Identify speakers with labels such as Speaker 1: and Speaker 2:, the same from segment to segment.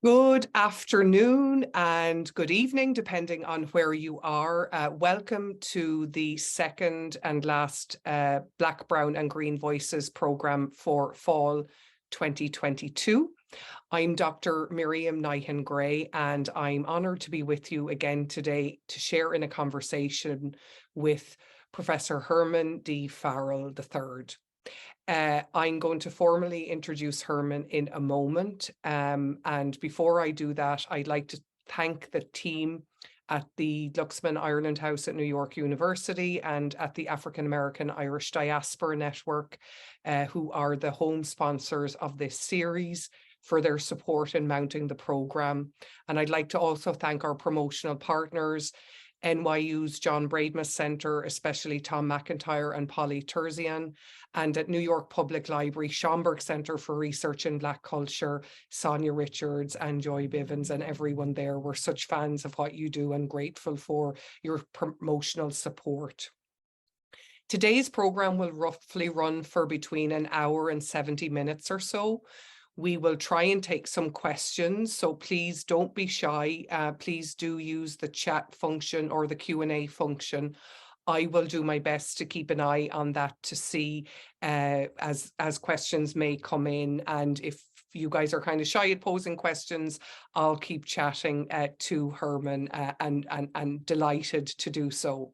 Speaker 1: Good afternoon and good evening, depending on where you are. Welcome to the second and last Black, Brown and Green Voices programme for fall 2022. I'm Dr. Miriam Nihan-Gray, and I'm honoured to be with you again today to share in a conversation with Professor Herman D. Farrell III. I'm going to formally introduce Herman in a moment. And before I do that, I'd like to thank the team at the Glucksman Ireland House at New York University and at the African American Irish Diaspora Network, who are the home sponsors of this series, for their support in mounting the programme. And I'd like to also thank our promotional partners, NYU's John Brademas Centre, especially Tom McIntyre and Polly Terzian, and at New York Public Library, Schomburg Centre for Research in Black Culture, Sonia Richards and Joy Bivens, and everyone there. We're such fans of what you do and grateful for your promotional support. Today's programme will roughly run for between an hour and 70 minutes or so. We will try and take some questions, so please don't be shy. Please do use the chat function or the Q&A function. I will do my best to keep an eye on that to see as questions may come in. And if you guys are kind of shy at posing questions, I'll keep chatting to Herman and delighted to do so.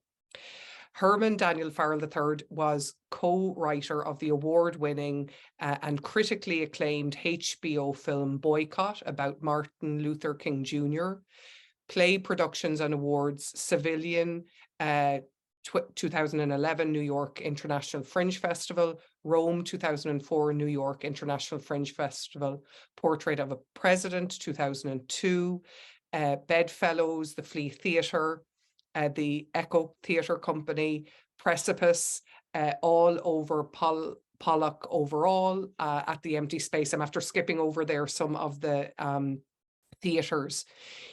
Speaker 1: Herman Daniel Farrell III was co-writer of the award-winning and critically acclaimed HBO film Boycott about Martin Luther King Jr., Play Productions and Awards, Civilian, 2011 New York International Fringe Festival, Rome 2004 New York International Fringe Festival, Portrait of a President 2002, Bedfellows, the Flea Theatre, the Echo Theatre Company, Precipice, all over Pollock overall at the Empty Space. I'm after skipping over there some of the theatres.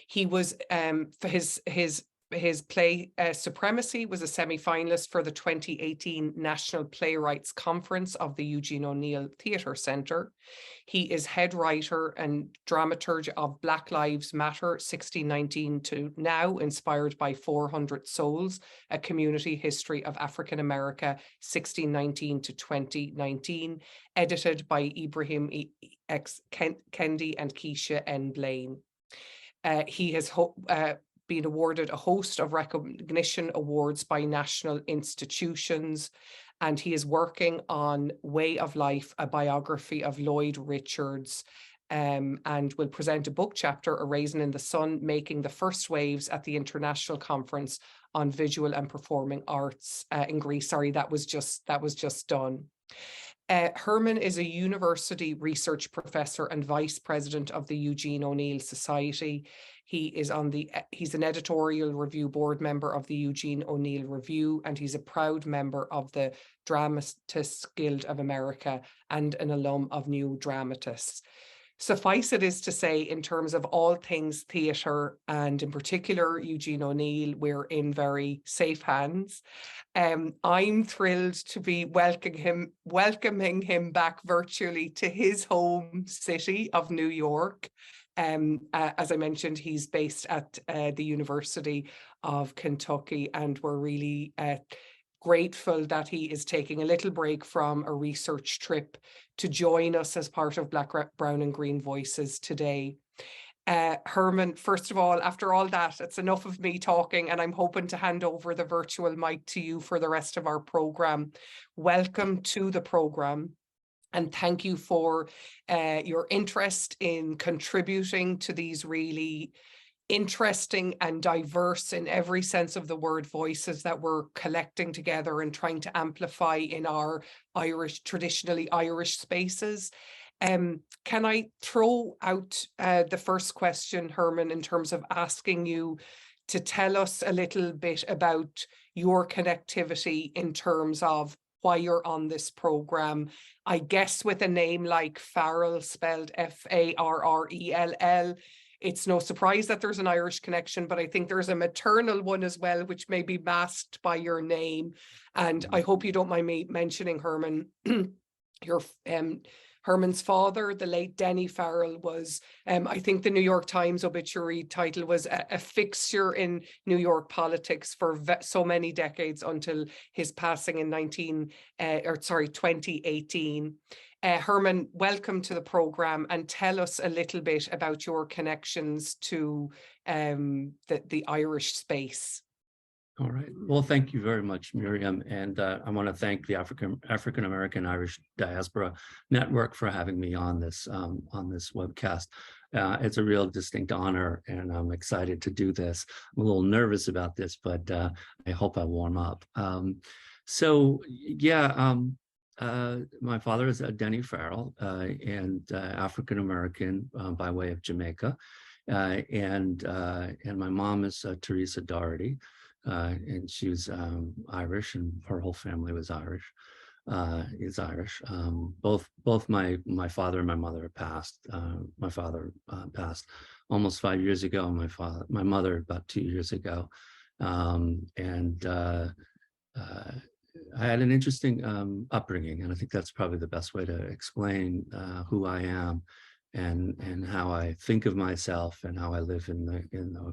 Speaker 1: He was for his play Supremacy was a semi-finalist for the 2018 National Playwrights Conference of the Eugene O'Neill Theatre Centre. He is head writer and dramaturge of Black Lives Matter 1619 to Now, inspired by 400 Souls, a community history of African America 1619 to 2019, edited by Ibrahim X. Kendi and Keisha N. Blaine. He has been awarded a host of recognition awards by national institutions, and he is working on Way of Life, a biography of Lloyd Richards, and will present a book chapter, A Raisin in the Sun, Making the First Waves at the International Conference on Visual and Performing Arts in Greece. Sorry, that was just done. Herman is a university research professor and vice president of the Eugene O'Neill Society. He's an editorial review board member of the Eugene O'Neill Review, and he's a proud member of the Dramatists Guild of America and an alum of New Dramatists. Suffice it is to say, in terms of all things theatre, and in particular Eugene O'Neill, we're in very safe hands. I'm thrilled to be welcoming him back virtually to his home city of New York. As I mentioned, he's based at the University of Kentucky, and we're really grateful that he is taking a little break from a research trip to join us as part of Black, Brown and Green Voices today. Herman, first of all, after all that, it's enough of me talking, and I'm hoping to hand over the virtual mic to you for the rest of our programme. Welcome to the programme, and thank you for your interest in contributing to these really interesting and diverse, in every sense of the word, voices that we're collecting together and trying to amplify in our traditionally Irish spaces. Can I throw out the first question, Herman, in terms of asking you to tell us a little bit about your connectivity in terms of why you're on this programme? I guess with a name like Farrell, spelled F-A-R-R-E-L-L, it's no surprise that there's an Irish connection, but I think there's a maternal one as well, which may be masked by your name. And I hope you don't mind me mentioning, Herman, your Herman's father, the late Denny Farrell, was, I think the New York Times obituary title was a fixture in New York politics for so many decades until his passing in 2018. Herman, welcome to the program, and tell us a little bit about your connections to the Irish space.
Speaker 2: All right. Well, thank you very much, Miriam. And I want to thank the African American Irish Diaspora Network for having me on this webcast. It's a real distinct honor, and I'm excited to do this. I'm a little nervous about this, but I hope I warm up. My father is Denny Farrell, and African American by way of Jamaica, and my mom is Teresa Doherty. And she's Irish, and her whole family was Irish, is Irish. Both my father and my mother passed. My father passed almost 5 years ago, and my mother about 2 years ago. I had an interesting upbringing, and I think that's probably the best way to explain who I am and how I think of myself and how I live in the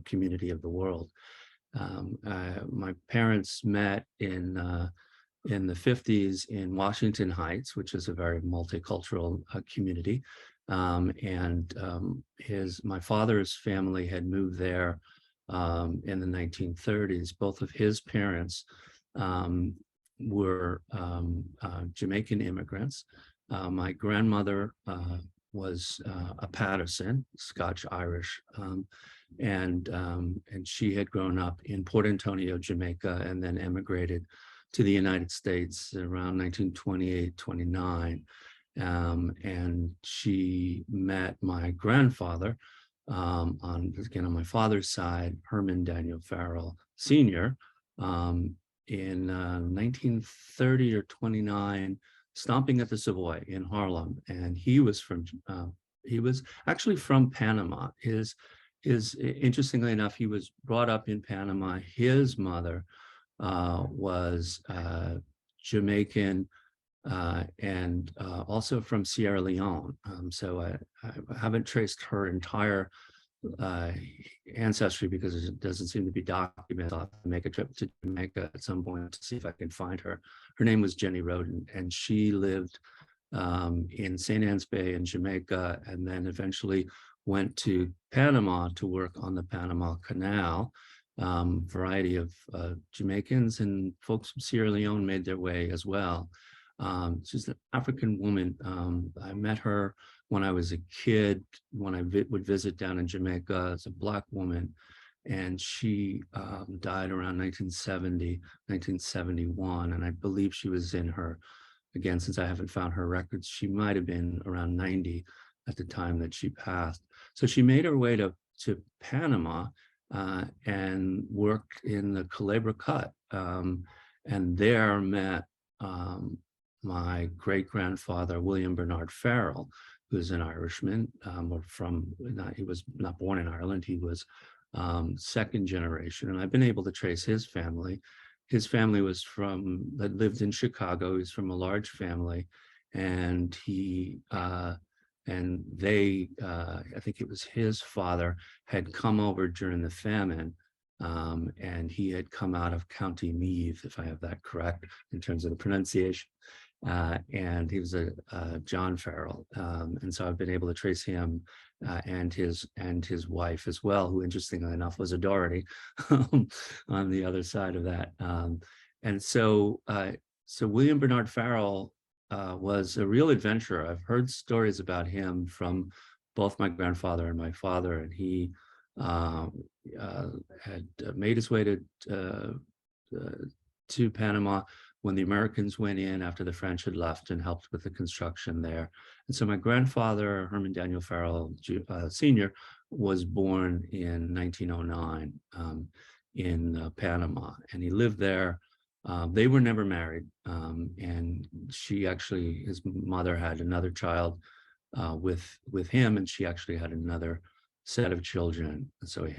Speaker 2: community of the world. My parents met in the 50s in Washington Heights, which is a very multicultural community. My father's family had moved there in the 1930s. Both of his parents were Jamaican immigrants. My grandmother was a Patterson, Scotch-Irish, and she had grown up in Port Antonio, Jamaica, and then emigrated to the United States around 1928, 29. And she met my grandfather on my father's side, Herman Daniel Farrell Sr., in 1930 or 29, stomping at the Savoy in Harlem. And he was actually from Panama. Interestingly enough, he was brought up in Panama. His mother was Jamaican and also from Sierra Leone. So I haven't traced her entire ancestry because it doesn't seem to be documented. I'll have to make a trip to Jamaica at some point to see if I can find her. Her name was Jenny Roden, and she lived in St. Anne's Bay in Jamaica, and then eventually went to Panama to work on the Panama Canal. Variety of Jamaicans and folks from Sierra Leone made their way as well. She's an African woman. I met her when I was a kid, when I would visit down in Jamaica as a Black woman, and she died around 1970, 1971, and I believe she was in her, again, since I haven't found her records, she might have been around 90 at the time that she passed. So she made her way to Panama and worked in the Culebra Cut, and there met my great-grandfather, William Bernard Farrell, who's an Irishman, he was not born in Ireland, he was second generation, and I've been able to trace his family. His family lived in Chicago. He's from a large family, and I think it was his father had come over during the famine, and he had come out of County Meath, if I have that correct in terms of the pronunciation. And he was a John Farrell, and so I've been able to trace him and his wife as well, who interestingly enough was a Doherty on the other side of that. And so William Bernard Farrell was a real adventurer. I've heard stories about him from both my grandfather and my father, and he had made his way to Panama when the Americans went in after the French had left and helped with the construction there. And so my grandfather, Herman Daniel Farrell Sr., was born in 1909 in Panama, and he lived there. They were never married, and his mother had another child with him, and she actually had another set of children. And so he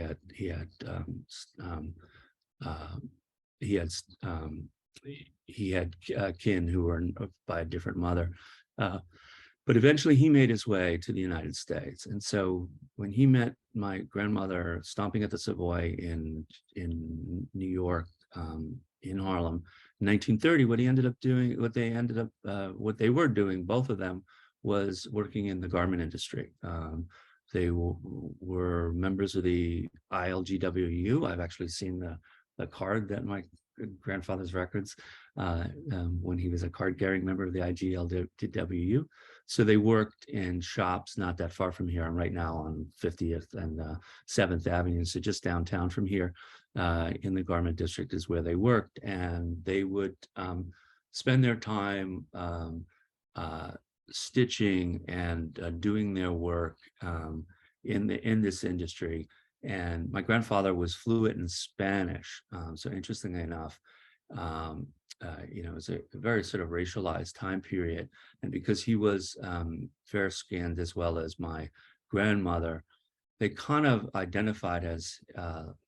Speaker 2: had kin who were by a different mother. But eventually he made his way to the United States. And so when he met my grandmother stomping at the Savoy in New York, in Harlem, in 1930, what they were doing, both of them, was working in the garment industry. They were members of the ILGWU. I've actually seen the card that my grandfather's records when he was a card-carrying member of the IGLWU. So they worked in shops not that far from here. I'm right now on 50th and 7th Avenue, so just downtown from here in the garment district is where they worked. And they would spend their time stitching and doing their work in this industry. And my grandfather was fluent in Spanish. So interestingly enough, it was a very sort of racialized time period. And because he was fair-skinned as well as my grandmother, they kind of identified as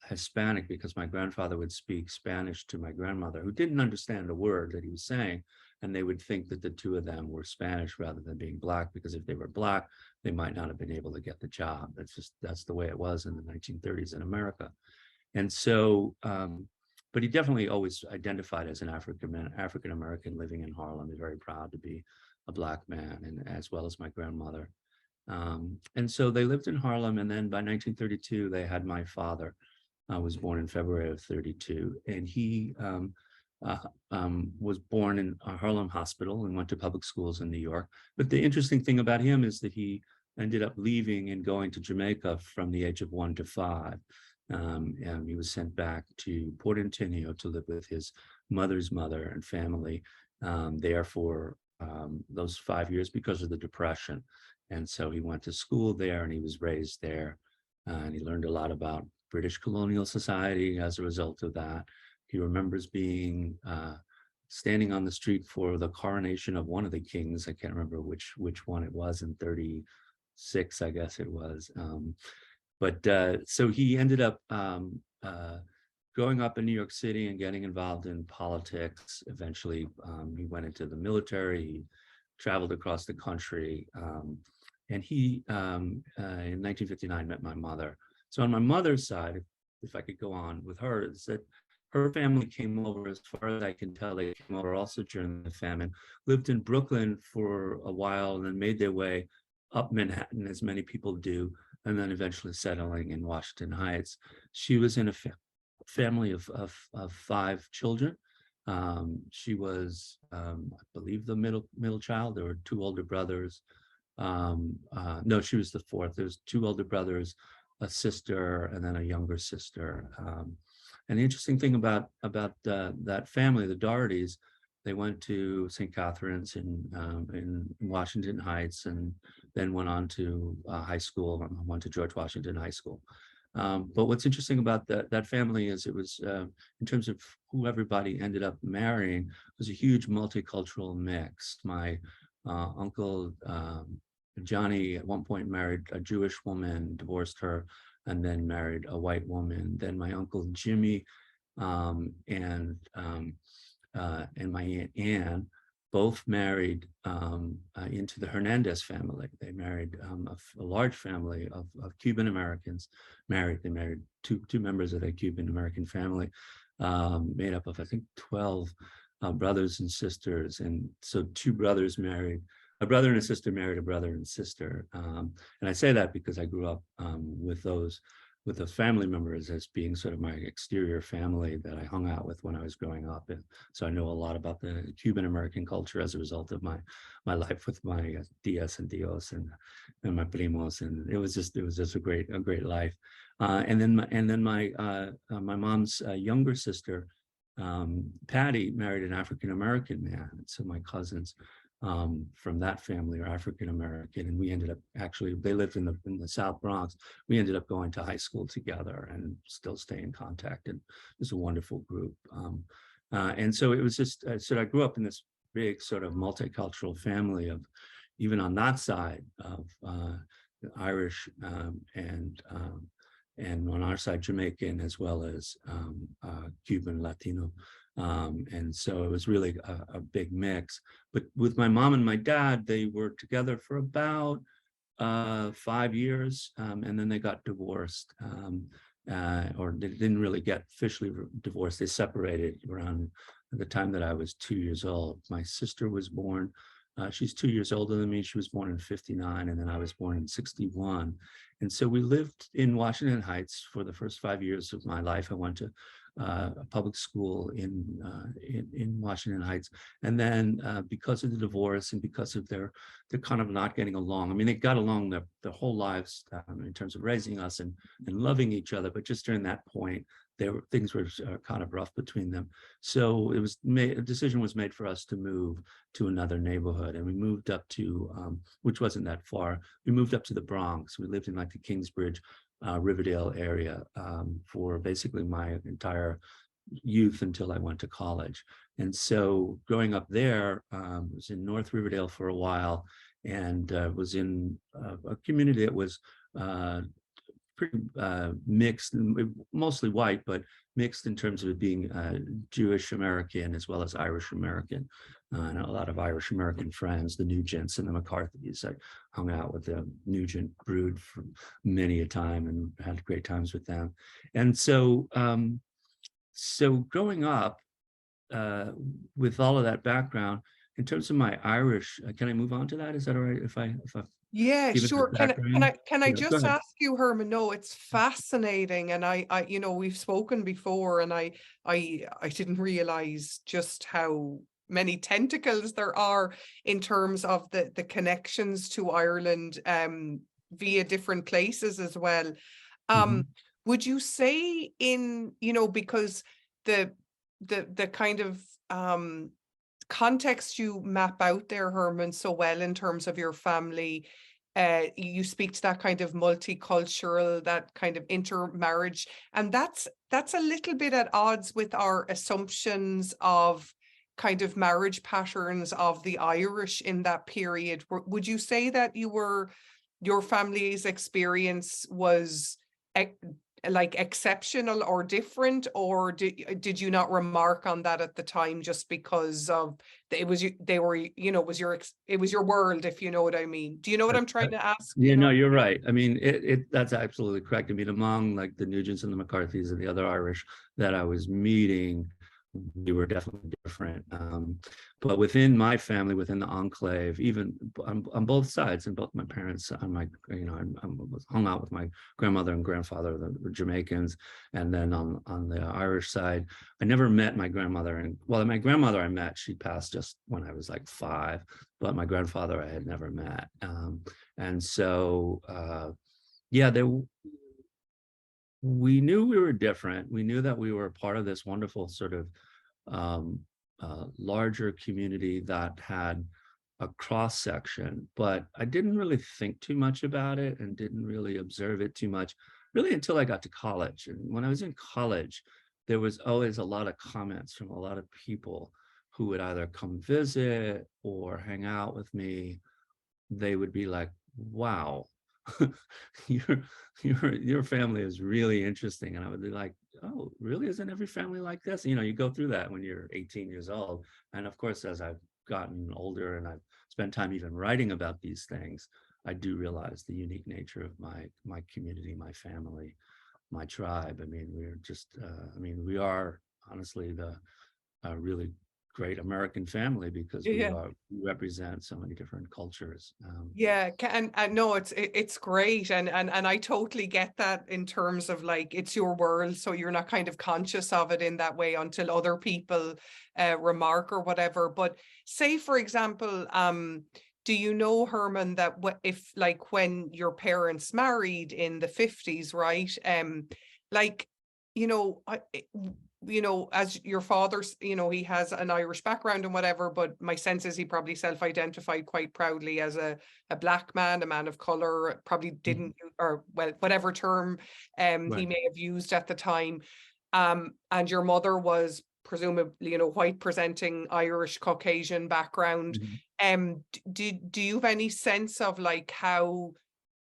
Speaker 2: Hispanic, because my grandfather would speak Spanish to my grandmother, who didn't understand a word that he was saying. And they would think that the two of them were Spanish rather than being Black, because if they were Black, they might not have been able to get the job. That's the way it was in the 1930s in America. And so, but he definitely always identified as an African American living in Harlem. He's very proud to be a Black man, and as well as my grandmother. And so they lived in Harlem, and then by 1932, they had my father. I was born in February of 32, and he was born in a Harlem hospital and went to public schools in New York. But the interesting thing about him is that he ended up leaving and going to Jamaica from the age of 1 to 5. And he was sent back to Portantinio to live with his mother's mother and family there for those 5 years because of the Depression. And so he went to school there and he was raised there. And he learned a lot about British colonial society as a result of that. He remembers being standing on the street for the coronation of one of the kings. I can't remember which one it was, in 36, I guess it was. So he ended up growing up in New York City and getting involved in politics. Eventually, he went into the military. He traveled across the country. And he, in 1959, met my mother. So on my mother's side, if I could go on with her, is that her family came over, as far as I can tell, they came over also during the famine, lived in Brooklyn for a while, and then made their way up Manhattan, as many people do, and then eventually settling in Washington Heights. She was in a family of 5 children. She was, I believe, the middle child. There were 2 older brothers. No, she was the 4th. There's 2 older brothers, a sister, and then a younger sister. And the interesting thing about that family, the Dohertys, they went to St. Catherine's in Washington Heights, and then went on to high school, went to George Washington High School. But what's interesting about that family is it was, in terms of who everybody ended up marrying, it was a huge multicultural mix. My uncle Johnny at one point married a Jewish woman, divorced her, and then married a white woman. Then my uncle Jimmy and my Aunt Anne both married into the Hernandez family. They married a large family of Cuban Americans. They married two members of their Cuban American family, made up of, I think, 12 brothers and sisters. And so 2 brothers married, a brother and a sister married a brother and sister. And I say that because I grew up with those family members as being sort of my exterior family that I hung out with when I was growing up. And so I know a lot about the Cuban American culture as a result of my life with my tias and tios and my primos. And it was just a great life. And then my mom's younger sister, Patty, married an African American man. So my cousins from that family are African American, and we ended up, actually, they lived in the South Bronx. We ended up going to high school together and still stay in contact, and it was a wonderful group. And so it was just, I grew up in this big sort of multicultural family of, even on that side, of Irish and on our side Jamaican, as well as Cuban, Latino And so it was really a big mix. But with my mom and my dad, they were together for about 5 years, and then they got divorced, or they didn't really get officially divorced. They separated around the time that I was 2 years old. My sister was born, she's 2 years older than me. She was born in 59, and then I was born in 61. And so we lived in Washington Heights for the first 5 years of my life. I went to a public school in Washington Heights. And then because of the divorce and because of they're kind of not getting along. I mean, they got along their whole lives in terms of raising us and loving each other. But just during that point, things were kind of rough between them. So a decision was made for us to move to another neighborhood. And we moved up to, which wasn't that far, we moved up to the Bronx. We lived in like the Kingsbridge, Riverdale area for basically my entire youth until I went to college. And so growing up there, was in North Riverdale for a while, and was in a community that was pretty mixed, mostly white, but mixed in terms of it being Jewish American as well as Irish American. And a lot of Irish American friends, the Nugents and the McCarthys. I hung out with the Nugent brood for many a time and had great times with them. And so, so growing up with all of that background, in terms of my Irish, can I move on to that? Is that all right if I
Speaker 1: Yeah,
Speaker 2: give it the
Speaker 1: sure. Can
Speaker 2: background?
Speaker 1: I
Speaker 2: Yeah, go
Speaker 1: just
Speaker 2: ahead.
Speaker 1: ask you, Herman? No, it's fascinating, and I we've spoken before, and I didn't realize just how many tentacles there are in terms of the connections to Ireland via different places as well.
Speaker 2: Mhm.
Speaker 1: Would you say because the kind of context you map out there, Herman, so well in terms of your family, you speak to that kind of multicultural, that kind of intermarriage, and that's a little bit at odds with our assumptions of kind of marriage patterns of the Irish in that period. Would you say that your family's experience was like exceptional or different, or did you not remark on that at the time just because of it was it was your world, if you know what I mean? Do you know what I'm trying to ask?
Speaker 2: Yeah, no, you're right. I mean, that's absolutely correct. I mean, among like the Nugents and the McCarthys and the other Irish that I was meeting, we were definitely different. But within my family, within the enclave, even on both sides, and both my parents, I was hung out with my grandmother and grandfather, the Jamaicans, and then on the Irish side, I never met my grandmother. And well, my grandmother I met, she passed just when I was like 5, but my grandfather I had never met. And so, yeah, we knew we were different. We knew that we were part of this wonderful sort of larger community that had a cross section, but I didn't really think too much about it and didn't really observe it too much, really until I got to college. And when I was in college, there was always a lot of comments from a lot of people who would either come visit or hang out with me. They would be like, wow, your family is really interesting. And I would be like, oh, really? Isn't every family like this? You go through that when you're 18 years old. And of course, as I've gotten older and I've spent time even writing about these things, I do realize the unique nature of my community, my family, my tribe. I mean, we're just, we are honestly the really great American family because we
Speaker 1: Yeah.
Speaker 2: represent so many different cultures.
Speaker 1: Yeah, and no, it's great, and I totally get that in terms of like it's your world, so you're not kind of conscious of it in that way until other people remark or whatever. But say, for example, do you know, Herman, that if like when your parents married in the 50s, right? Like, as your father's, he has an Irish background and whatever, but my sense is he probably self-identified quite proudly as a black man, a man of color, probably didn't, or well, whatever term he
Speaker 2: Right.
Speaker 1: may have used at the time. And your mother was presumably, white presenting Irish Caucasian background. Do you have any sense of like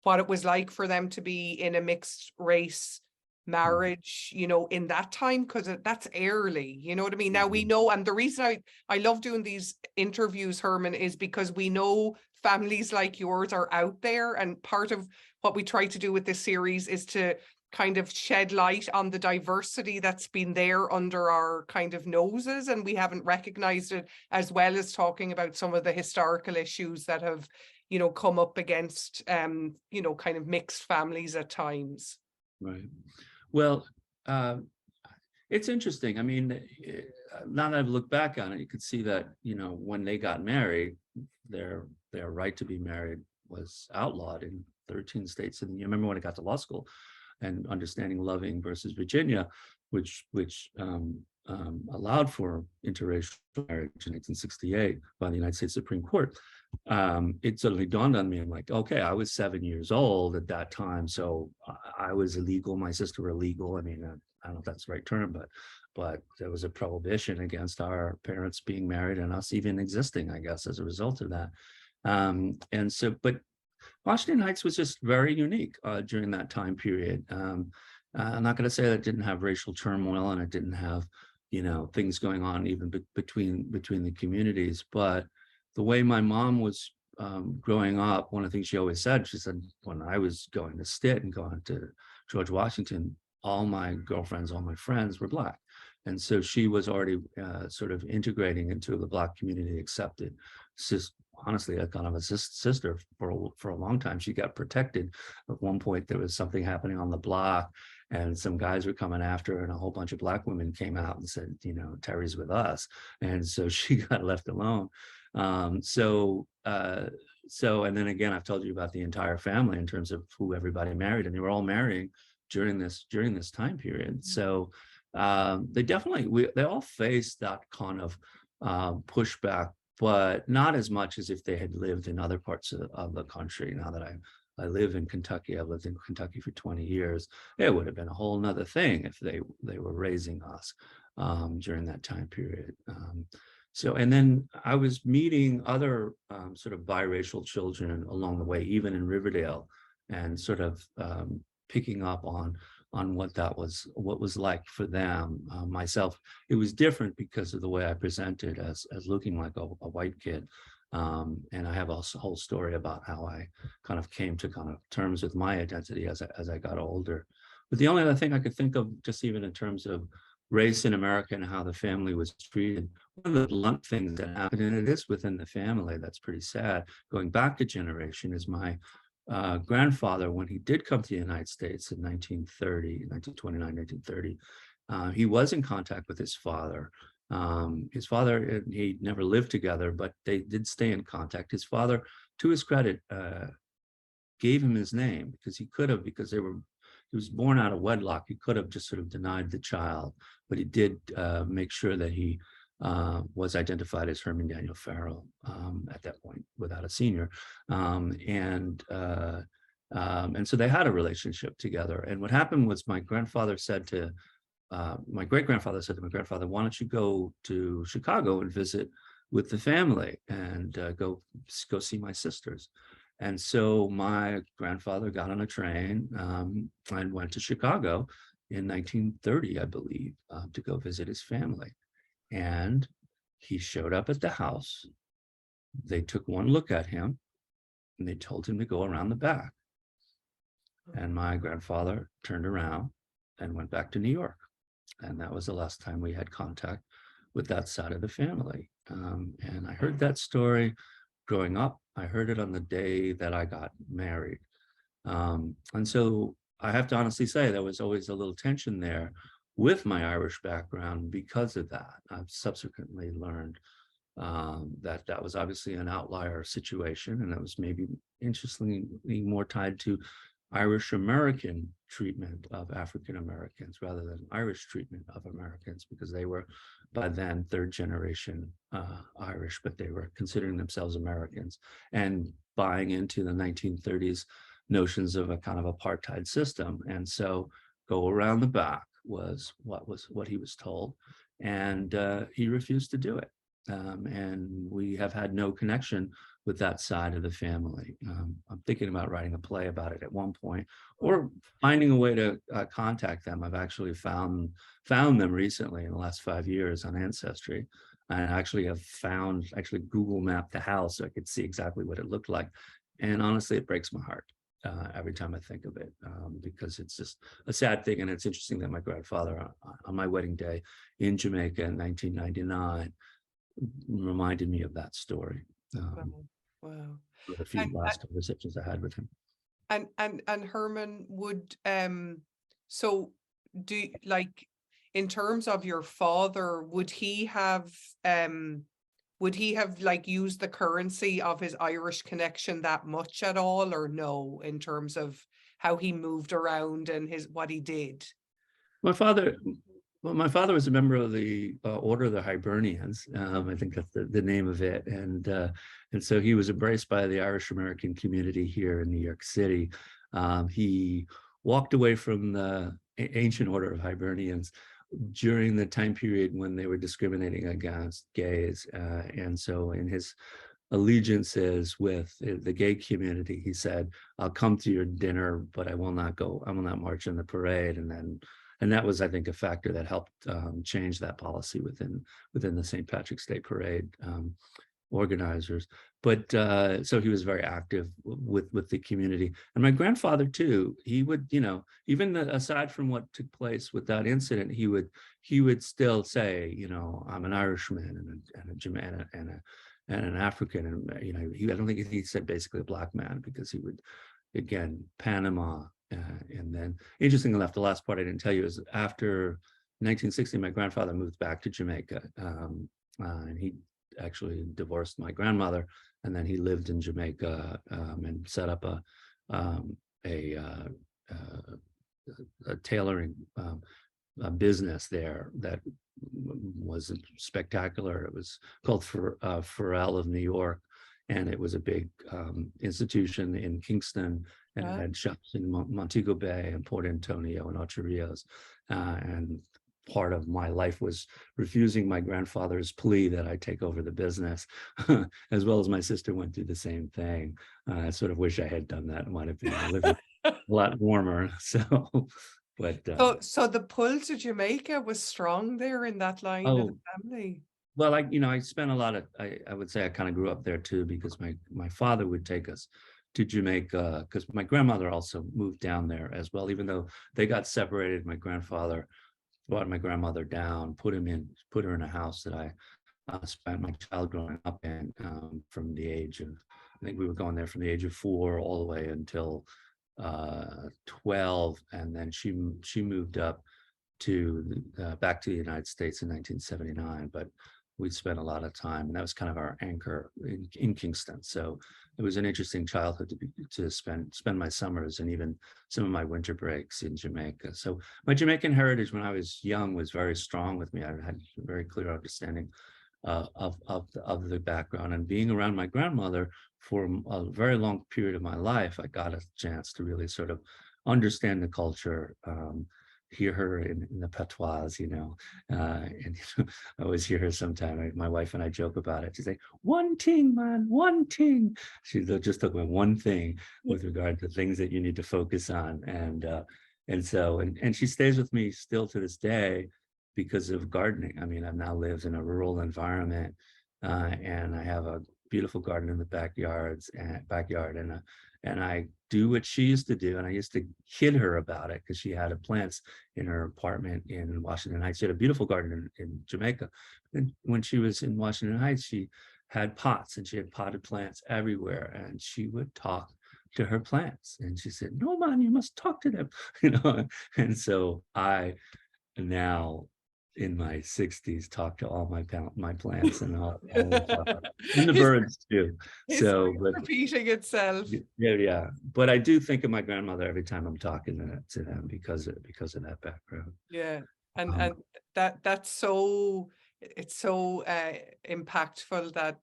Speaker 1: what it was like for them to be in a mixed race marriage, you know, in that time, because that's early, you know what I mean? Now we know, and the reason I love doing these interviews, Herman, is because we know families like yours are out there, and part of what we try to do with this series is to kind of shed light on the diversity that's been there under our kind of noses, and we haven't recognized it, as well as talking about some of the historical issues that have, you know, come up against, you know, kind of mixed families at times.
Speaker 2: Right. Well, it's interesting. I mean, now that I've looked back on it, you could see that, you know, when they got married, their right to be married was outlawed in 13 states. And you remember when I got to law school and understanding Loving versus Virginia, which allowed for interracial marriage in 1868 by the United States Supreme Court. It suddenly dawned on me, I'm like, okay, I was 7 years old at that time, so I was illegal, my sister were illegal. I mean, I don't know if that's the right term, but there was a prohibition against our parents being married and us even existing, I guess, as a result of that. And so, but Washington Heights was just very unique during that time period. I'm not going to say that it didn't have racial turmoil and it didn't have, you know, things going on even between the communities, but the way my mom was growing up, one of the things she always said, she said, when I was going to Stitt and going to George Washington, all my girlfriends, all my friends were Black. And so she was already sort of integrating into the Black community, accepted. Honestly, a kind of a sister for a long time. She got protected. At one point, there was something happening on the block, and some guys were coming after her, and a whole bunch of Black women came out and said, you know, Terry's with us. And so she got left alone. So and then again, I've told you about the entire family in terms of who everybody married, and they were all marrying during this time period. So they all faced that kind of pushback, but not as much as if they had lived in other parts of the country. Now that I live in Kentucky, I've lived in Kentucky for 20 years. It would have been a whole nother thing if they were raising us during that time period. So, and then I was meeting other sort of biracial children along the way, even in Riverdale, and sort of picking up on what was like for them. Myself, it was different because of the way I presented as looking like a white kid. And I have a whole story about how I kind of came to kind of terms with my identity as I got older. But the only other thing I could think of, just even in terms of race in America and how the family was treated, one of the blunt things that happened, and it is within the family, that's pretty sad, going back a generation, is my grandfather, when he did come to the United States in 1929, 1930, he was in contact with his father. His father, he never lived together, but they did stay in contact. His father, to his credit, gave him his name because he could have, because he was born out of wedlock. He could have just sort of denied the child, but he did make sure that he was identified as Herman Daniel Farrell at that point, without a senior. And so they had a relationship together. And what happened was my grandfather said to, my great-grandfather said to my grandfather, why don't you go to Chicago and visit with the family and go see my sisters? And so my grandfather got on a train and went to Chicago in 1930, I believe, to go visit his family. And he showed up at the house. They took one look at him and they told him to go around the back. And my grandfather turned around and went back to New York. And that was the last time we had contact with that side of the family. And I heard that story growing up. I heard it on the day that I got married. And so I have to honestly say there was always a little tension there with my Irish background because of that. I've subsequently learned that that was obviously an outlier situation, and that was maybe interestingly more tied to Irish American treatment of African Americans rather than Irish treatment of Americans, because they were by then third generation Irish, but they were considering themselves Americans and buying into the 1930s notions of a kind of apartheid system. And so go around the back was what he was told, and he refused to do it. And we have had no connection with that side of the family. I'm thinking about writing a play about it at one point, or finding a way to contact them. I've actually found them recently in the last 5 years on Ancestry. I actually have actually Google mapped the house so I could see exactly what it looked like. And honestly, it breaks my heart every time I think of it, because it's just a sad thing. And it's interesting that my grandfather, on my wedding day in Jamaica in 1999, reminded me of that story.
Speaker 1: Wow.
Speaker 2: With a few last conversations I had with him.
Speaker 1: And Herman, would so do, like, in terms of your father, would he have like used the currency of his Irish connection that much at all, or no, in terms of how he moved around and what he did?
Speaker 2: My father was a member of the Order of the Hibernians. I think that's the name of it. And so he was embraced by the Irish American community here in New York City. He walked away from the ancient Order of Hibernians during the time period when they were discriminating against gays. And so in his allegiances with the gay community, he said, "I'll come to your dinner, but I will not march in the parade." And that was, I think, a factor that helped change that policy within the St. Patrick's Day Parade organizers. But so he was very active with the community. And my grandfather too, he would, even aside from what took place with that incident, he would still say, "I'm an Irishman and a Jamaican and an African." And I don't think he said basically a black man, because he would, again, Panama. And then, interestingly enough, the last part I didn't tell you is after 1960, my grandfather moved back to Jamaica, and he actually divorced my grandmother, and then he lived in Jamaica and set up a tailoring business there that was spectacular. It was called Farrell of New York, and it was a big institution in Kingston, and it had shops in Montego Bay and Port Antonio and Ocho Rios. And part of my life was refusing my grandfather's plea that I take over the business, as well as my sister went through the same thing. I sort of wish I had done that. It might have been living a lot warmer. But
Speaker 1: so the pull to Jamaica was strong there in that line of the family.
Speaker 2: Well, I spent a lot of, I would say I kind of grew up there too, because my father would take us to Jamaica, because my grandmother also moved down there as well. Even though they got separated, my grandfather brought my grandmother down, put her in a house that I spent my child growing up in, from the age of, I think we were going there from the age of 4 all the way until 12, and then she moved up to back to the United States in 1979. But we spent a lot of time, and that was kind of our anchor in Kingston. So it was an interesting childhood to spend my summers and even some of my winter breaks in Jamaica. So my Jamaican heritage when I was young was very strong with me. I had a very clear understanding of the background, and being around my grandmother for a very long period of my life, I got a chance to really sort of understand the culture, hear her in the patois, and I always hear her sometime. My wife and I joke about it. She'd say, "One thing, man, one thing." She'd just talk about one thing with regard to things that you need to focus on. And she stays with me still to this day because of gardening. I mean, I've now lived in a rural environment, and I have a beautiful garden in the backyard, and I do what she used to do. And I used to kid her about it because she had plants in her apartment in Washington Heights. She had a beautiful garden in Jamaica. And when she was in Washington Heights, she had pots, and she had potted plants everywhere. And she would talk to her plants. And she said, "No, man, you must talk to them." And so I now, in my 60s, talk to all my plants and all and the birds too. So, but
Speaker 1: repeating itself.
Speaker 2: Yeah. But I do think of my grandmother every time I'm talking to them because of that background.
Speaker 1: Yeah, and that's so, it's so impactful, that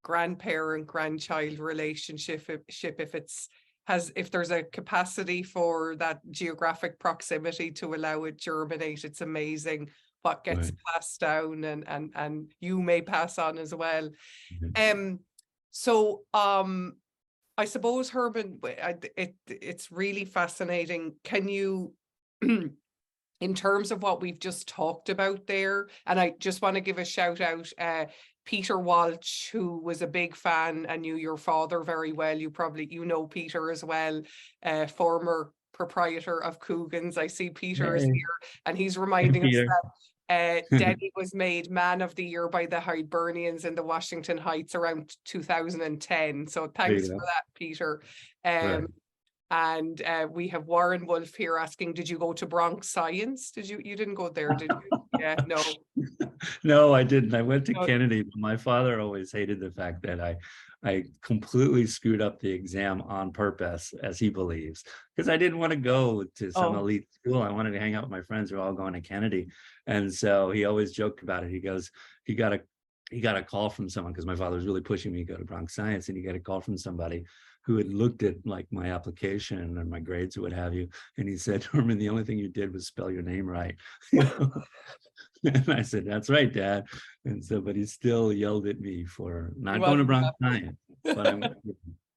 Speaker 1: grandparent-grandchild relationship, if there's a capacity for that geographic proximity to allow it germinate. It's amazing what gets passed down, and you may pass on as well. So I suppose, Herman, it's really fascinating. Can you, in terms of what we've just talked about there, and I just want to give a shout out, Peter Walsh, who was a big fan and knew your father very well. You know Peter as well, former proprietor of Coogan's. I see Peter is
Speaker 2: Hey,
Speaker 1: here, and he's
Speaker 2: hey,
Speaker 1: reminding us
Speaker 2: Peter.
Speaker 1: that Denny was made Man of the Year by the Hibernians in the Washington Heights around 2010. So
Speaker 2: There
Speaker 1: thanks
Speaker 2: you
Speaker 1: for
Speaker 2: go.
Speaker 1: that, Peter.
Speaker 2: Right.
Speaker 1: And we have Warren Wolf here asking, did you go to Bronx Science? You didn't go there, did you? Yeah, no.
Speaker 2: No, I didn't. I went to
Speaker 1: No.
Speaker 2: Kennedy, but my father always hated the fact that I completely screwed up the exam on purpose, as he believes, because I didn't want to go to some
Speaker 1: Oh,
Speaker 2: elite school. I wanted to hang out with my friends who were all going to Kennedy. And so he always joked about it. He goes, he got a call from someone, because my father was really pushing me to go to Bronx Science, and he got a call from somebody who had looked at like my application and my grades or what have you. And he said, Herman, the only thing you did was spell your name right. And I said, that's right, Dad. And so, but he still yelled at me for
Speaker 1: he
Speaker 2: not going to
Speaker 1: wasn't
Speaker 2: Bronx
Speaker 1: happy.
Speaker 2: Science. But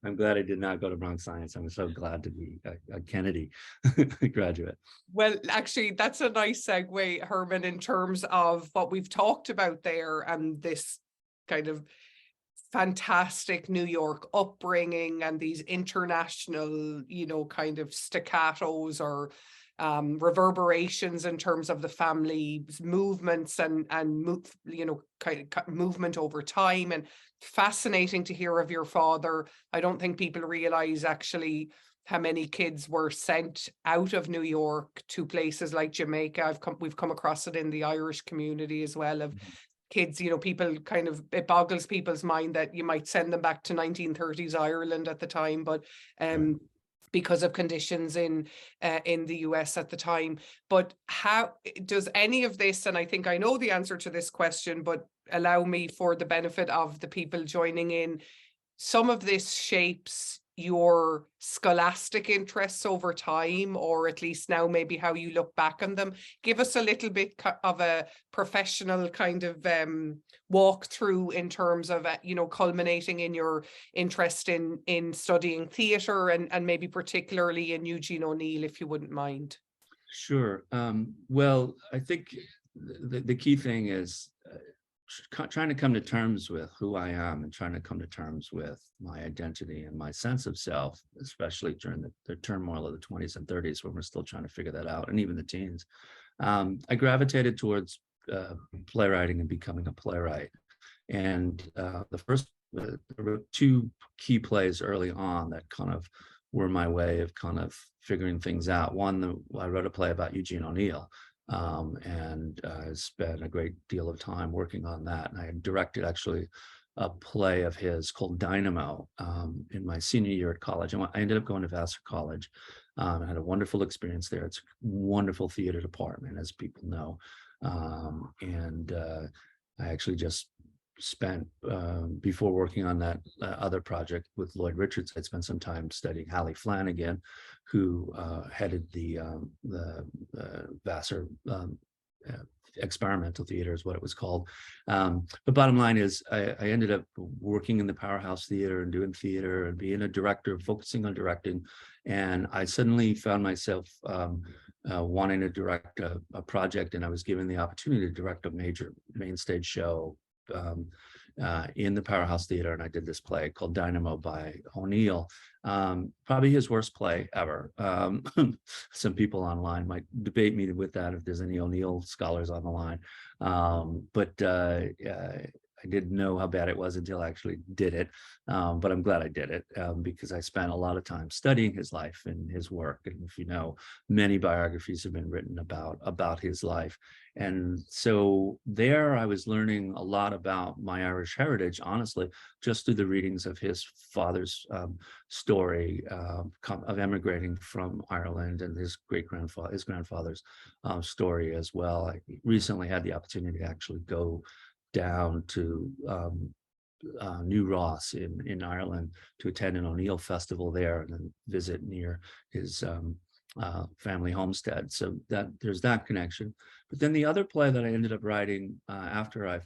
Speaker 2: I'm glad I did not go to Bronx Science. I'm so glad to be a Kennedy graduate.
Speaker 1: Well, actually, that's a nice segue, Herman, in terms of what we've talked about there and this kind of fantastic New York upbringing and these international, kind of staccatos or reverberations in terms of the family's movements and kind of movement over time. And fascinating to hear of your father. I don't think people realize actually how many kids were sent out of New York to places like Jamaica. We've come across it in the Irish community as well, of kids, people kind of, it boggles people's mind that you might send them back to 1930s Ireland at the time, but
Speaker 2: Right.
Speaker 1: because of conditions in the US at the time. But how does any of this, and I think I know the answer to this question, but allow me, for the benefit of the people joining in, some of this shapes your scholastic interests over time, or at least now maybe how you look back on them. Give us a little bit of a professional kind of walk through in terms of culminating in your interest in studying theatre, and maybe particularly in Eugene O'Neill, if you wouldn't mind.
Speaker 2: Sure. Well, I think the key thing is trying to come to terms with who I am and trying to come to terms with my identity and my sense of self, especially during the turmoil of the 20s and 30s when we're still trying to figure that out, and even the teens. I gravitated towards playwriting and becoming a playwright. And there were two key plays early on that kind of were my way of kind of figuring things out. One, I wrote a play about Eugene O'Neill, and I spent a great deal of time working on that. And I had directed actually a play of his called Dynamo in my senior year at college. And I ended up going to Vassar College. I had a wonderful experience there. It's a wonderful theater department, as people know. I actually just spent, before working on that other project with Lloyd Richards, I'd spent some time studying Hallie Flanagan, who headed the Vassar experimental theater is what it was called. The bottom line is I ended up working in the Powerhouse Theater and doing theater and being a director, focusing on directing. And I suddenly found myself wanting to direct a project, and I was given the opportunity to direct a major main stage show in the Powerhouse Theater, and I did this play called Dynamo by O'Neill. Probably his worst play ever. Some people online might debate me with that if there's any O'Neill scholars on the line. But I didn't know how bad it was until I actually did it. But I'm glad I did it because I spent a lot of time studying his life and his work. And if you know, many biographies have been written about his life. And so there I was learning a lot about my Irish heritage, honestly, just through the readings of his father's story of emigrating from Ireland, and his grandfather's story as well. I recently had the opportunity to actually go down to New Ross in Ireland to attend an O'Neill festival there, and then visit near his family homestead. So that there's that connection. But then the other play that I ended up writing after I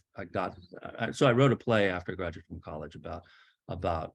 Speaker 2: wrote a play after I graduated from college about about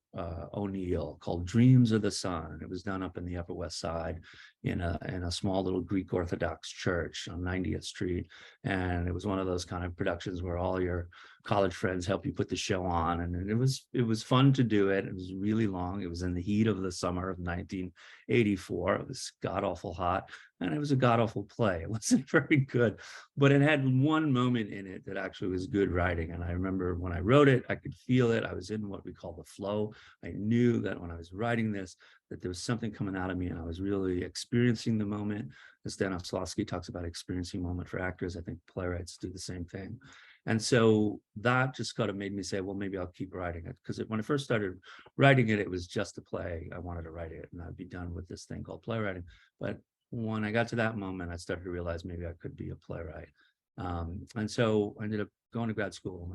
Speaker 2: O'Neill called Dreams of the Sun. It was done up in the Upper West Side in a small little Greek Orthodox church on 90th Street. And it was one of those kind of productions where all your college friends help you put the show on. And it was fun to do it. It was really long. It was in the heat of the summer of 1984. It was god-awful hot. And it was a god-awful play. It wasn't very good, but it had one moment in it that actually was good writing. And I remember when I wrote it, I could feel it. I was in what we call the flow. I knew that when I was writing this, that there was something coming out of me and I was really experiencing the moment. As Stanislavski talks about experiencing moment for actors, I think playwrights do the same thing. And so that just kind of made me say, well, maybe I'll keep writing it. Because when I first started writing it, it was just a play. I wanted to write it and I'd be done with this thing called playwriting. But when I got to that moment, I started to realize maybe I could be a playwright. And so I ended up going to grad school.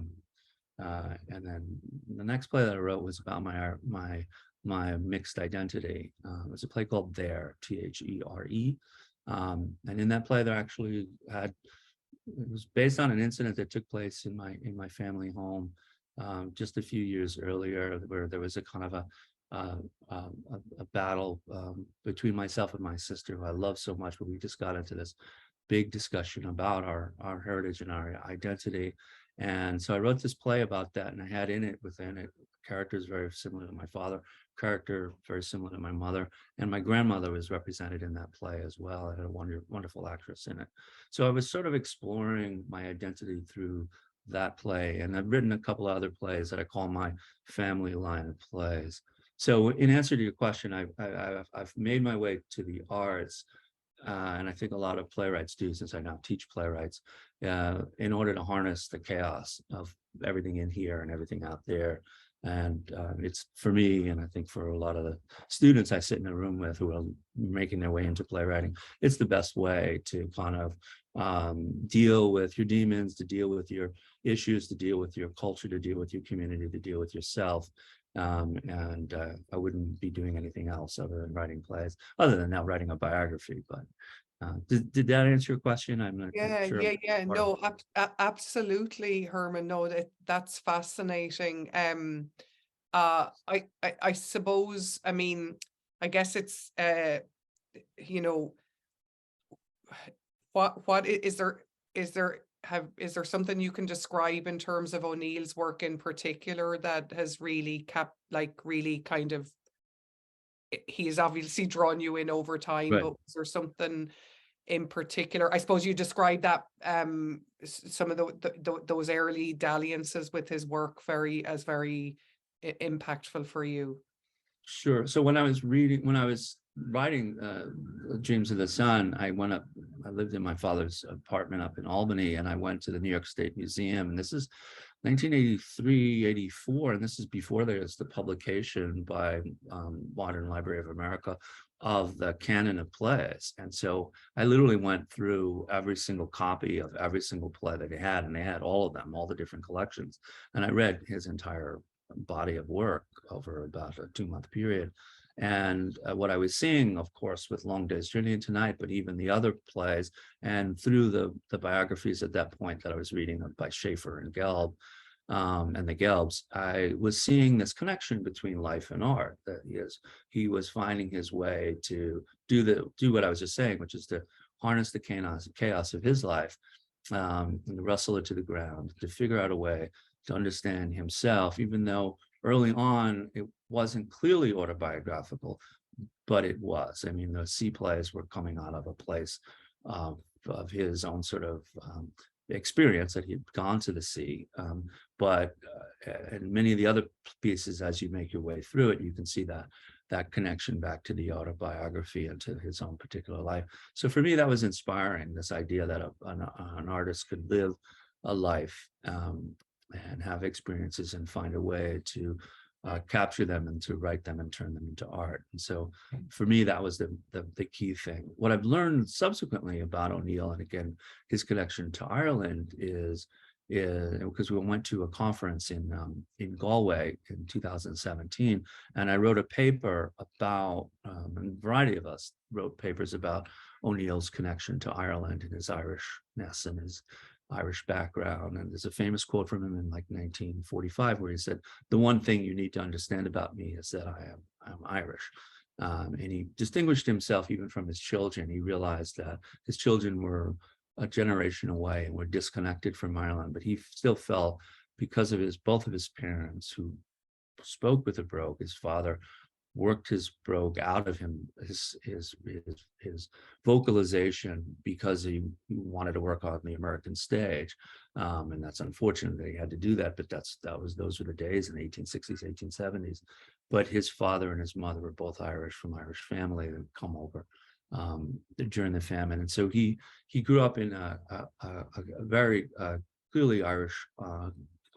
Speaker 2: And then the next play that I wrote was about my mixed identity. It was a play called There, There. And in that play, there actually it was based on an incident that took place in my family home just a few years earlier, where there was a kind of a battle between myself and my sister, who I love so much, but we just got into this big discussion about our heritage and our identity. And so I wrote this play about that, and I had within it characters very similar to my father, character very similar to my mother, and my grandmother was represented in that play as well. I had a wonderful actress in it. So I was sort of exploring my identity through that play, and I've written a couple of other plays that I call my family line of plays. So in answer to your question, I've made my way to the arts, and I think a lot of playwrights do, since I now teach playwrights, in order to harness the chaos of everything in here and everything out there. And it's for me, and I think for a lot of the students I sit in a room with who are making their way into playwriting, it's the best way to kind of deal with your demons, to deal with your issues, to deal with your culture, to deal with your community, to deal with yourself. And I wouldn't be doing anything else other than writing plays, other than now writing a biography. But did that answer your question? I'm not sure.
Speaker 1: Yeah. No, absolutely, Herman. No, that's fascinating. I suppose, I mean, I guess it's you know, what is there something you can describe in terms of O'Neill's work in particular that has really really kind of, he has obviously drawn you in over time,
Speaker 2: Right.
Speaker 1: but was there something in particular? I suppose you described that some of those early dalliances with his work very impactful for you.
Speaker 2: Sure. So when I was writing Dreams of the Sun, I lived in my father's apartment up in Albany, and I went to the New York State Museum. And this is 1983, 84, and this is before there's the publication by Modern Library of America of the canon of plays. And so I literally went through every single copy of every single play that he had, and they had all of them, all the different collections. And I read his entire body of work over about a 2-month period. And what I was seeing, of course, with Long Day's Journey into Night, but even the other plays, and through the biographies at that point that I was reading by Schaeffer and Gelb, and the Gelbs, I was seeing this connection between life and art. That he was finding his way to do what I was just saying, which is to harness the chaos of his life, and to wrestle it to the ground, to figure out a way to understand himself, even though early on it wasn't clearly autobiographical, but it was. I mean, the sea plays were coming out of a place of his own sort of experience, that he'd gone to the sea. But in many of the other pieces, as you make your way through it, you can see that connection back to the autobiography and to his own particular life. So for me, that was inspiring, this idea that an artist could live a life and have experiences and find a way to capture them and to write them and turn them into art. And so for me, that was the key thing. What I've learned subsequently about O'Neill, and again, his connection to Ireland, is because we went to a conference in Galway in 2017, and I wrote a paper about, and a variety of us wrote papers about O'Neill's connection to Ireland and his Irishness and his Irish background. And there's a famous quote from him in like 1945 where he said, "The one thing you need to understand about me is that I'm Irish." And he distinguished himself even from his children. He realized that his children were a generation away and were disconnected from Ireland, but he still felt, because of both of his parents who spoke with a brogue, his father worked his brogue out of him, his vocalization, because he wanted to work on the American stage, and that's unfortunate that he had to do that. But those were the days in the 1860s, 1870s. But his father and his mother were both Irish, from Irish family that come over during the famine, and so he grew up in a very clearly Irish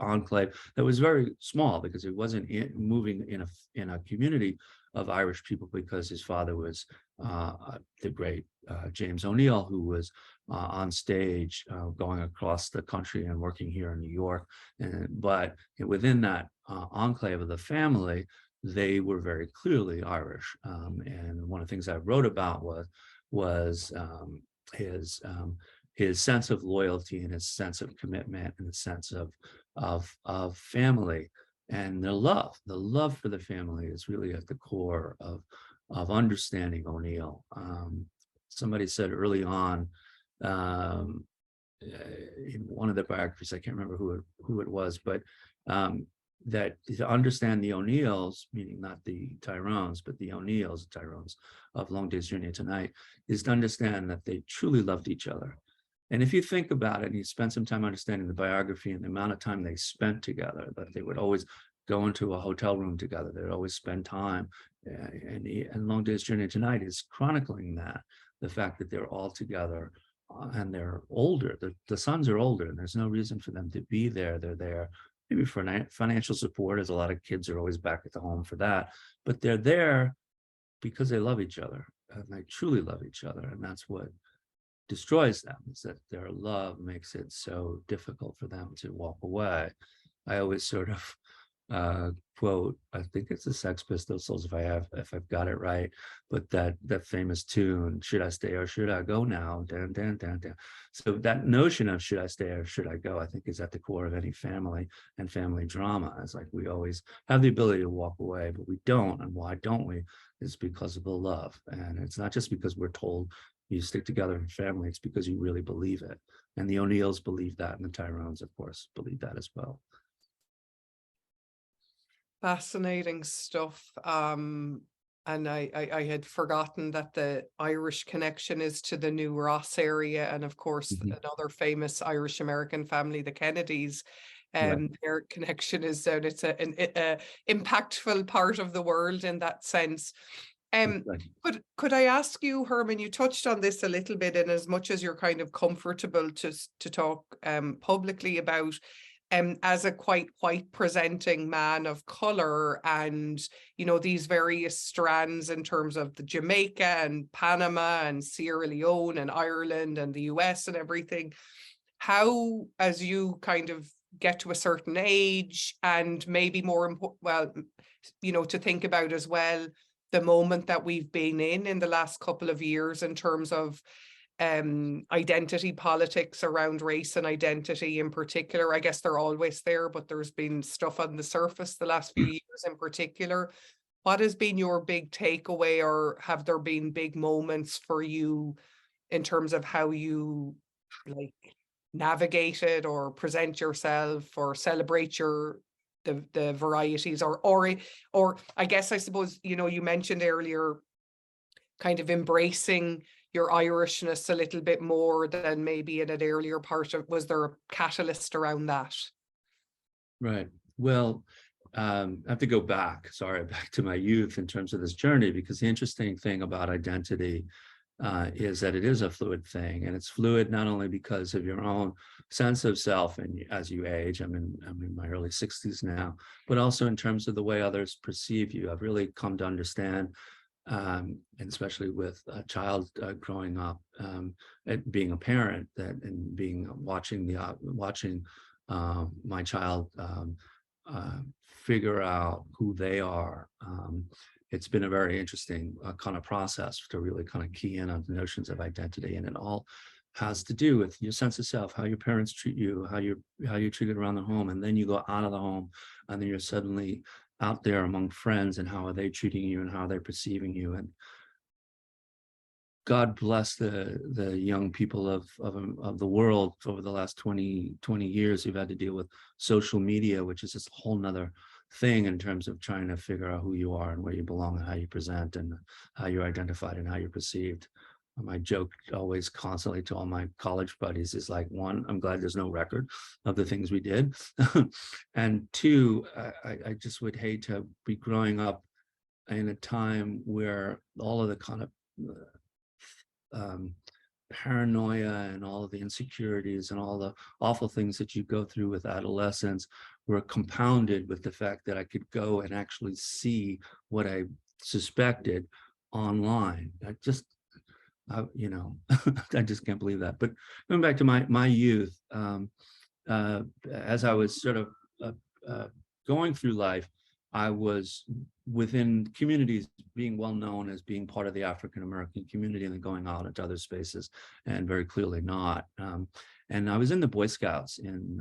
Speaker 2: enclave that was very small, because it wasn't moving in a community of Irish people, because his father was the great James O'Neill, who was on stage going across the country and working here in New York. But within that enclave of the family, they were very clearly Irish. And one of the things I wrote about was his sense of loyalty and his sense of commitment and the sense of family, and the love for the family is really at the core of understanding O'Neill. Somebody said early on in one of the biographies, I can't remember who it was, but that to understand the O'Neills, meaning not the Tyrones, but the O'Neills, Tyrones of Long Day's Journey to Night, is to understand that they truly loved each other. And if you think about it, and you spend some time understanding the biography and the amount of time they spent together, that they would always go into a hotel room together, they'd always spend time, and Long Day's Journey to Night is chronicling that, the fact that they're all together and they're older. The sons are older, and there's no reason for them to be there. They're there maybe for financial support, as a lot of kids are always back at the home for that, but they're there because they love each other, and they truly love each other, and that's what destroys them, is that their love makes it so difficult for them to walk away. I always sort of quote, I think it's the Sex Pistols, if I've got it right, but that famous tune, "Should I stay or should I go now?" Dan, dan, dan, dan. So that notion of should I stay or should I go, I think, is at the core of any family and family drama. It's like we always have the ability to walk away, but we don't. And why don't we? It's because of the love. And it's not just because we're told you stick together in family, it's because you really believe it. And the O'Neills believe that, and the Tyrones, of course, believe that as well.
Speaker 1: Fascinating stuff. And I had forgotten that the Irish connection is to the New Ross area, and of course another famous Irish American family, the Kennedys.
Speaker 2: Right.
Speaker 1: Their connection is that it's an impactful part of the world in that sense.
Speaker 2: Right.
Speaker 1: Could I ask you, Herman, you touched on this a little bit, in as much as you're kind of comfortable to talk publicly about, as a quite white presenting man of color, and these various strands in terms of the Jamaica and Panama and Sierra Leone and Ireland and the US and everything, how, as you kind of get to a certain age, and maybe more important, to think about as well the moment that we've been in the last couple of years in terms of identity politics around race and identity in particular. I guess they're always there, but there's been stuff on the surface the last few years in particular. What has been your big takeaway, or have there been big moments for you in terms of how you navigate it, or present yourself, or celebrate the varieties, or I guess, I suppose, you mentioned earlier kind of embracing your Irishness a little bit more than maybe in an earlier part of, was there a catalyst around that?
Speaker 2: Right. Well, I have to go back to my youth in terms of this journey, because the interesting thing about identity is that it is a fluid thing, and it's fluid not only because of your own sense of self and as you age. I'm in my early 60s now, but also in terms of the way others perceive you. I've really come to understand, and especially with a child growing up, and being a parent, and watching my child figure out who they are. It's been a very interesting kind of process to really kind of key in on the notions of identity, and it all has to do with your sense of self, how your parents treat you, how you're treated around the home, and then you go out of the home, and then you're suddenly out there among friends, and how are they treating you, and how they're perceiving you. And God bless the young people of the world over the last 20 years who've had to deal with social media, which is just a whole nother thing in terms of trying to figure out who you are and where you belong and how you present and how you're identified and how you're perceived. My joke always constantly to all my college buddies is like, one, I'm glad there's no record of the things we did. And two, I just would hate to be growing up in a time where all of the kind of paranoia and all of the insecurities and all the awful things that you go through with adolescence were compounded with the fact that I could go and actually see what I suspected online. You know, I just can't believe that. But going back to my youth, as I was sort of going through life, I was within communities being well known as being part of the African American community, and then going out into other spaces and very clearly not. And I was in the Boy Scouts in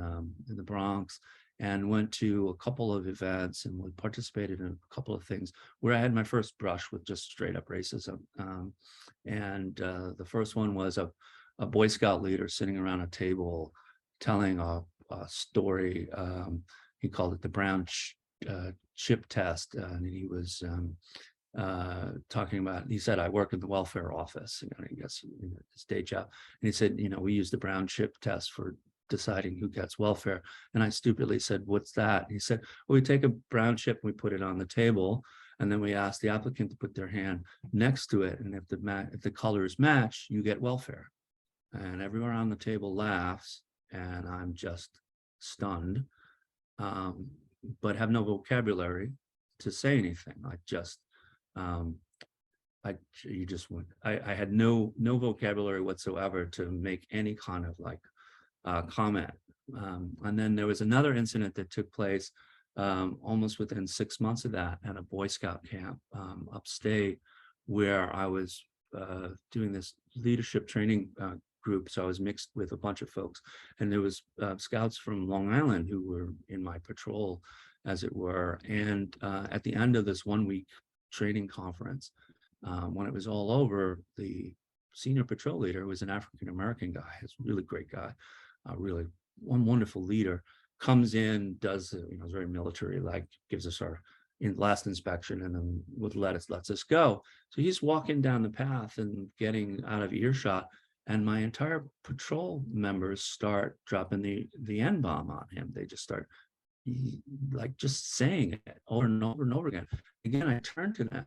Speaker 2: the Bronx, and went to a couple of events and participated in a couple of things where I had my first brush with just straight up racism. The first one was a Boy Scout leader sitting around a table telling a story. He called it the brown chip test, and he was talking about, he said, I work in the welfare office, you know, I guess in his day job. And he said, you know, we use the brown chip test for deciding who gets welfare. And I stupidly said, what's that? He said, well, we take a brown chip, we put it on the table, and then we ask the applicant to put their hand next to it. And if the colors match, you get welfare. And everyone on the table laughs, and I'm just stunned, but have no vocabulary to say anything. I had no vocabulary whatsoever to make any kind of like comment. And then there was another incident that took place almost within 6 months of that at a Boy Scout camp upstate, where I was doing this leadership training group. So I was mixed with a bunch of folks, and there was scouts from Long Island who were in my patrol, as it were. And at the end of this 1-week training conference, when it was all over, the senior patrol leader was an African-American guy. He's a really great guy, really one wonderful leader, comes in, does, you know, it's very military, like gives us our last inspection, and then lets us go. So he's walking down the path and getting out of earshot, and my entire patrol members start dropping the N-bomb on him. They just start like just saying it over and over and over again. Again, I turned to them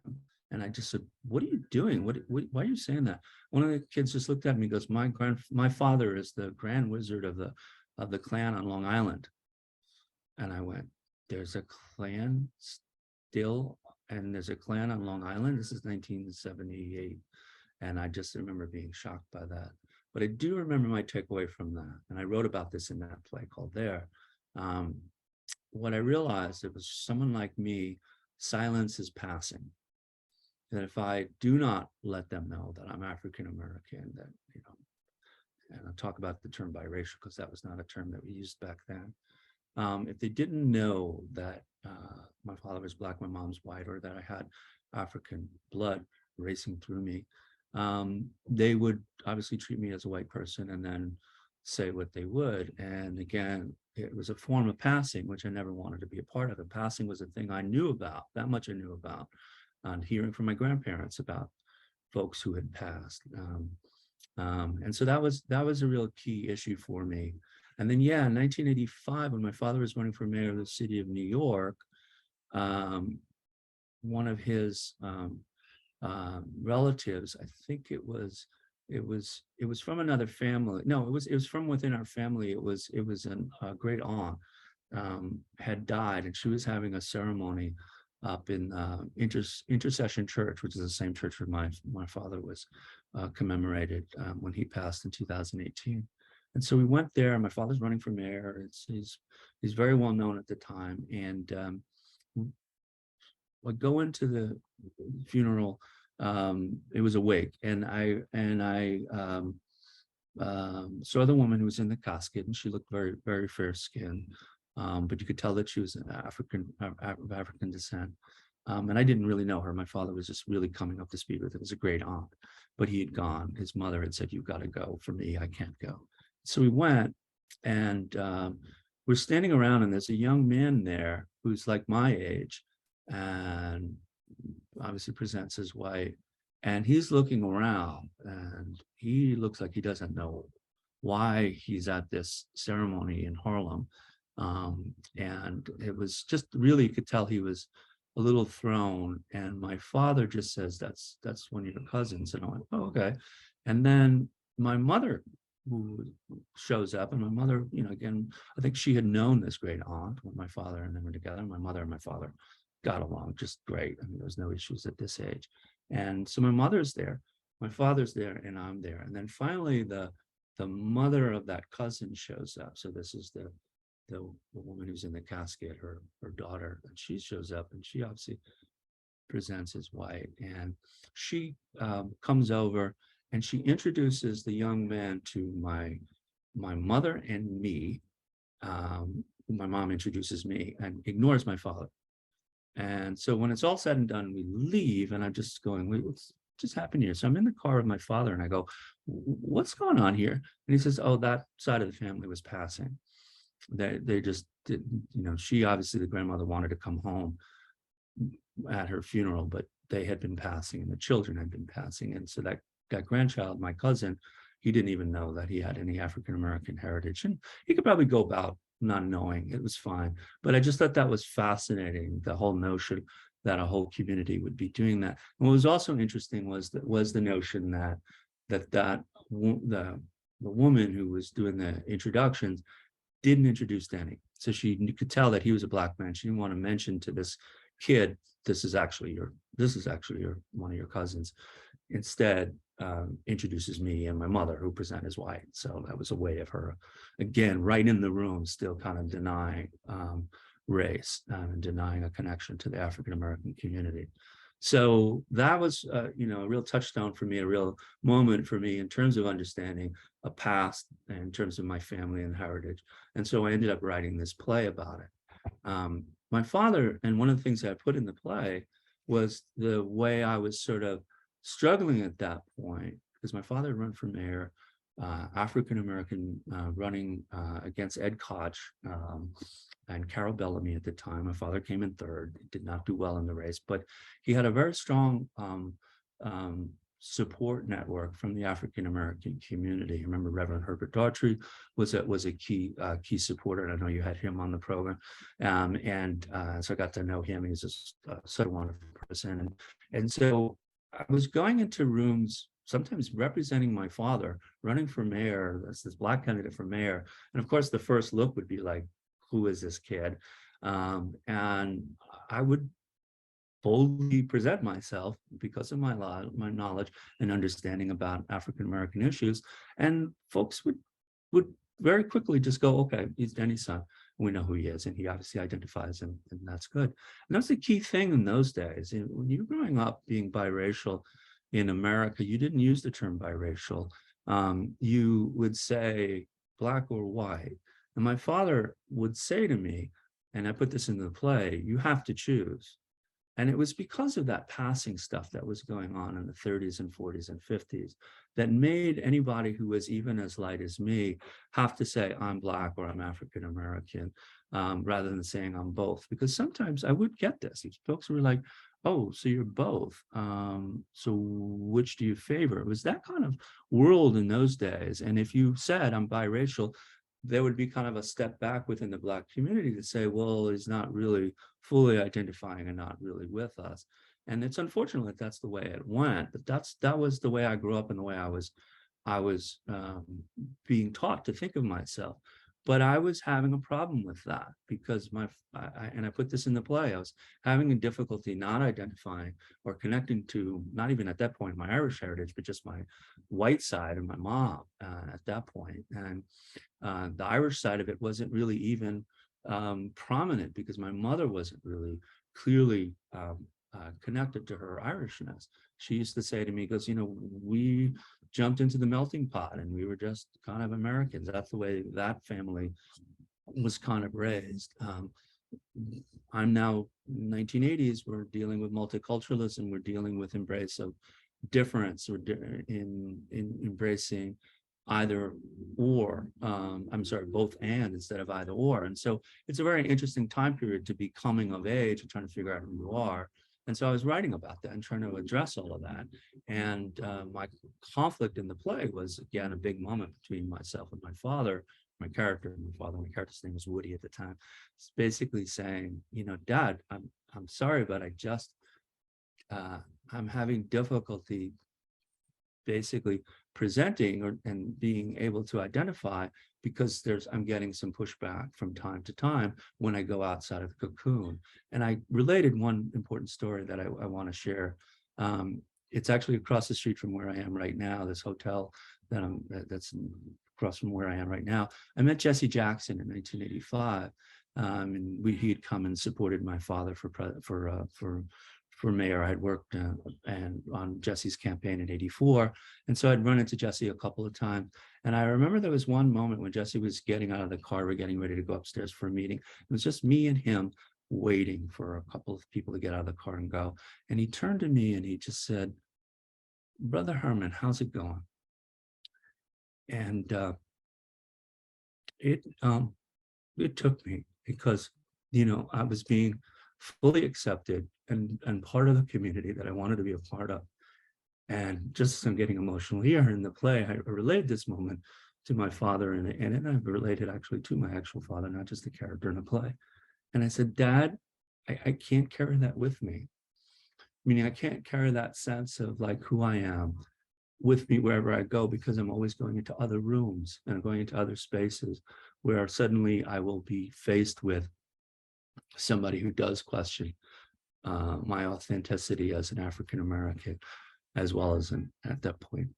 Speaker 2: and I just said, what are you doing? Why are you saying that? One of the kids just looked at me and goes, my father is the Grand Wizard of the Klan on Long Island. And I went, there's a Klan still, and there's a Klan on Long Island? This is 1978. And I just remember being shocked by that. But I do remember my takeaway from that. And I wrote about this in that play called There. What I realized, it was someone like me, silence is passing. That if I do not let them know that I'm African American, that, you know, and I'll talk about the term biracial because that was not a term that we used back then. If they didn't know that my father was Black, my mom's white, or that I had African blood racing through me, they would obviously treat me as a white person and then say what they would. And again, it was a form of passing, which I never wanted to be a part of. And passing was a thing I knew about, that much I knew about, and hearing from my grandparents about folks who had passed. And so that was a real key issue for me. And then, yeah, in 1985, when my father was running for mayor of the city of New York, one of his relatives, I think it was from another family. No, it was from within our family. It was a great aunt had died, and she was having a ceremony up in Intercession Church, which is the same church where my father was commemorated when he passed in 2018. And so we went there. My father's running for mayor. He's very well known at the time, and I go into the funeral. It was a wake, and I saw the woman who was in the casket, and she looked very, very fair skinned. But you could tell that she was of African descent. And I didn't really know her. My father was just really coming up to speed with it. It was a great aunt, but he had gone. His mother had said, "You've got to go. For me, I can't go." So we went, and we're standing around, and there's a young man there who's like my age, and obviously presents as white. And he's looking around, and he looks like he doesn't know why he's at this ceremony in Harlem. And it was just really, you could tell he was a little thrown. And my father just says, that's one of your cousins. And I went, "Oh, okay." And then my mother who shows up, and my mother, again, I think she had known this great aunt when my father and them were together. My mother and my father got along just great. I mean, there was no issues at this age. And so my mother's there, my father's there, and I'm there. And then finally the mother of that cousin shows up. So this is the woman who's in the casket, her daughter, and she shows up, and she obviously presents as white. And she comes over, and she introduces the young man to my mother and me. My mom introduces me and ignores my father. And so when it's all said and done, we leave, and I'm just going, "Wait, what's just happened here?" So I'm in the car with my father, and I go, "What's going on here?" And he says, "Oh, that side of the family was passing. They just didn't, she obviously, the grandmother, wanted to come home at her funeral, but they had been passing, and the children had been passing. And so that grandchild, my cousin, he didn't even know that he had any African-American heritage. And he could probably go about not knowing. It was fine. But I just thought that was fascinating, the whole notion that a whole community would be doing that. And what was also interesting was the notion that the woman who was doing the introductions didn't introduce Danny. So you could tell that he was a black man. She didn't want to mention to this kid, this is actually one of your cousins. Instead, introduces me and my mother, who present as white. So that was a way of her, again, right in the room, still kind of denying race and denying a connection to the African-American community. So that was, a real touchstone for me, a real moment for me in terms of understanding a past, in terms of my family and heritage. And so I ended up writing this play about it. My father, and one of the things that I put in the play was the way I was sort of struggling at that point, because my father had run for mayor, African-American, running against Ed Koch and Carol Bellamy at the time. My father came in third, did not do well in the race, but he had a very strong support network from the African-American community. I remember Reverend Herbert Daughtry was a key supporter, and I know you had him on the program. So I got to know him. He's just such a wonderful person. And so I was going into rooms, sometimes representing my father, running for mayor, as this black candidate for mayor. And of course, the first look would be like, who is this kid? And I would boldly present myself because of my knowledge and understanding about African-American issues. And folks would very quickly just go, "Okay, he's Denny's son. We know who he is, and he obviously identifies him, and that's good." And that's the key thing in those days. When you're growing up being biracial in America, you didn't use the term biracial. You would say black or white. And my father would say to me, and I put this in the play, "You have to choose." And it was because of that passing stuff that was going on in the 30s and 40s and 50s that made anybody who was even as light as me have to say, "I'm black" or "I'm African American," rather than saying "I'm both." Because sometimes I would get this. These folks were like, "Oh, so you're both. So which do you favor?" It was that kind of world in those days. And if you said "I'm biracial," there would be kind of a step back within the Black community to say, "Well, he's not really fully identifying and not really with us." And it's unfortunate that that's the way it went, but that was the way I grew up and the way I was being taught to think of myself. But I was having a problem with that because I put this in the play, I was having a difficulty not identifying or connecting to, not even at that point, my Irish heritage, but just my white side and my mom at that point. And the Irish side of it wasn't really even prominent because my mother wasn't really clearly connected to her Irishness. She used to say to me, goes, we jumped into the melting pot and we were just kind of Americans. That's the way that family was kind of raised. I'm now 1980s, we're dealing with multiculturalism, we're dealing with embrace of difference, or in embracing either or, I'm sorry, both and instead of either or. And so it's a very interesting time period to be coming of age and trying to figure out who you are. And so I was writing about that and trying to address all of that. And my conflict in the play was, again, a big moment between myself and my father, my character's name was Woody at the time. It's basically saying, Dad, I'm sorry, but I just, I'm having difficulty basically presenting and being able to identify, because I'm getting some pushback from time to time when I go outside of the cocoon. And I related one important story that I want to share. It's actually across the street from where I am right now, this hotel that's across from where I am right now. I met Jesse Jackson in 1985, and he had come and supported my father for mayor. I had worked and on Jesse's campaign in '84. And so I'd run into Jesse a couple of times. And I remember there was one moment when Jesse was getting out of the car, we're getting ready to go upstairs for a meeting. It was just me and him waiting for a couple of people to get out of the car and go. And he turned to me and he just said, "Brother Herman, how's it going?" And it took me, because, I was being fully accepted and part of the community that I wanted to be a part of. And just as I'm getting emotional here in the play, I relayed this moment to my father, and I related actually to my actual father, not just the character in the play. And I said, "Dad, I can't carry that with me. Meaning I can't carry that sense of like who I am with me wherever I go, because I'm always going into other rooms and I'm going into other spaces where suddenly I will be faced with somebody who does question my authenticity as an African American, as well as at that point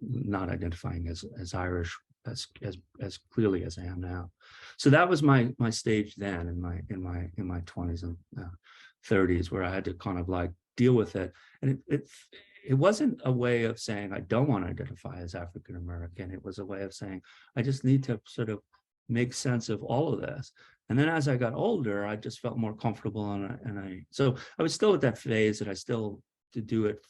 Speaker 2: not identifying as Irish as clearly as I am now." So that was my stage then in my 20s and 30s, where I had to kind of like deal with it. And it wasn't a way of saying I don't want to identify as African American. It was a way of saying I just need to sort of make sense of all of this. And then as I got older, I just felt more comfortable, so I was still at that phase that I still to do it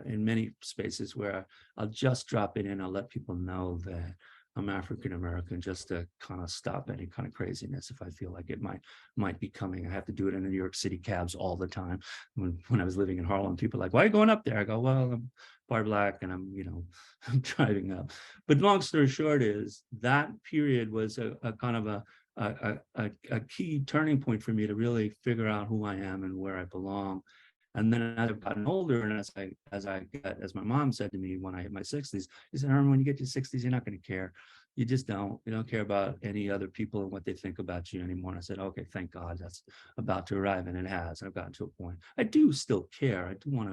Speaker 2: in many spaces where I'll just drop it in. I'll let people know that I'm African American, just to kind of stop any kind of craziness if I feel like it might be coming. I have to do it in the New York City cabs all the time. When I was living in Harlem, people are like, "Why are you going up there?" I go, "Well, I'm part Black and I'm I'm driving up." But long story short is that period was a kind of a key turning point for me to really figure out who I am and where I belong. And then as I've gotten older, and as my mom said to me when I hit my 60s, she said, "Herman, when you get to 60s, you're not going to care. You just don't. You don't care about any other people and what they think about you anymore." And I said, "Okay, thank God that's about to arrive," and it has. I've gotten to a point. I do still care. I do want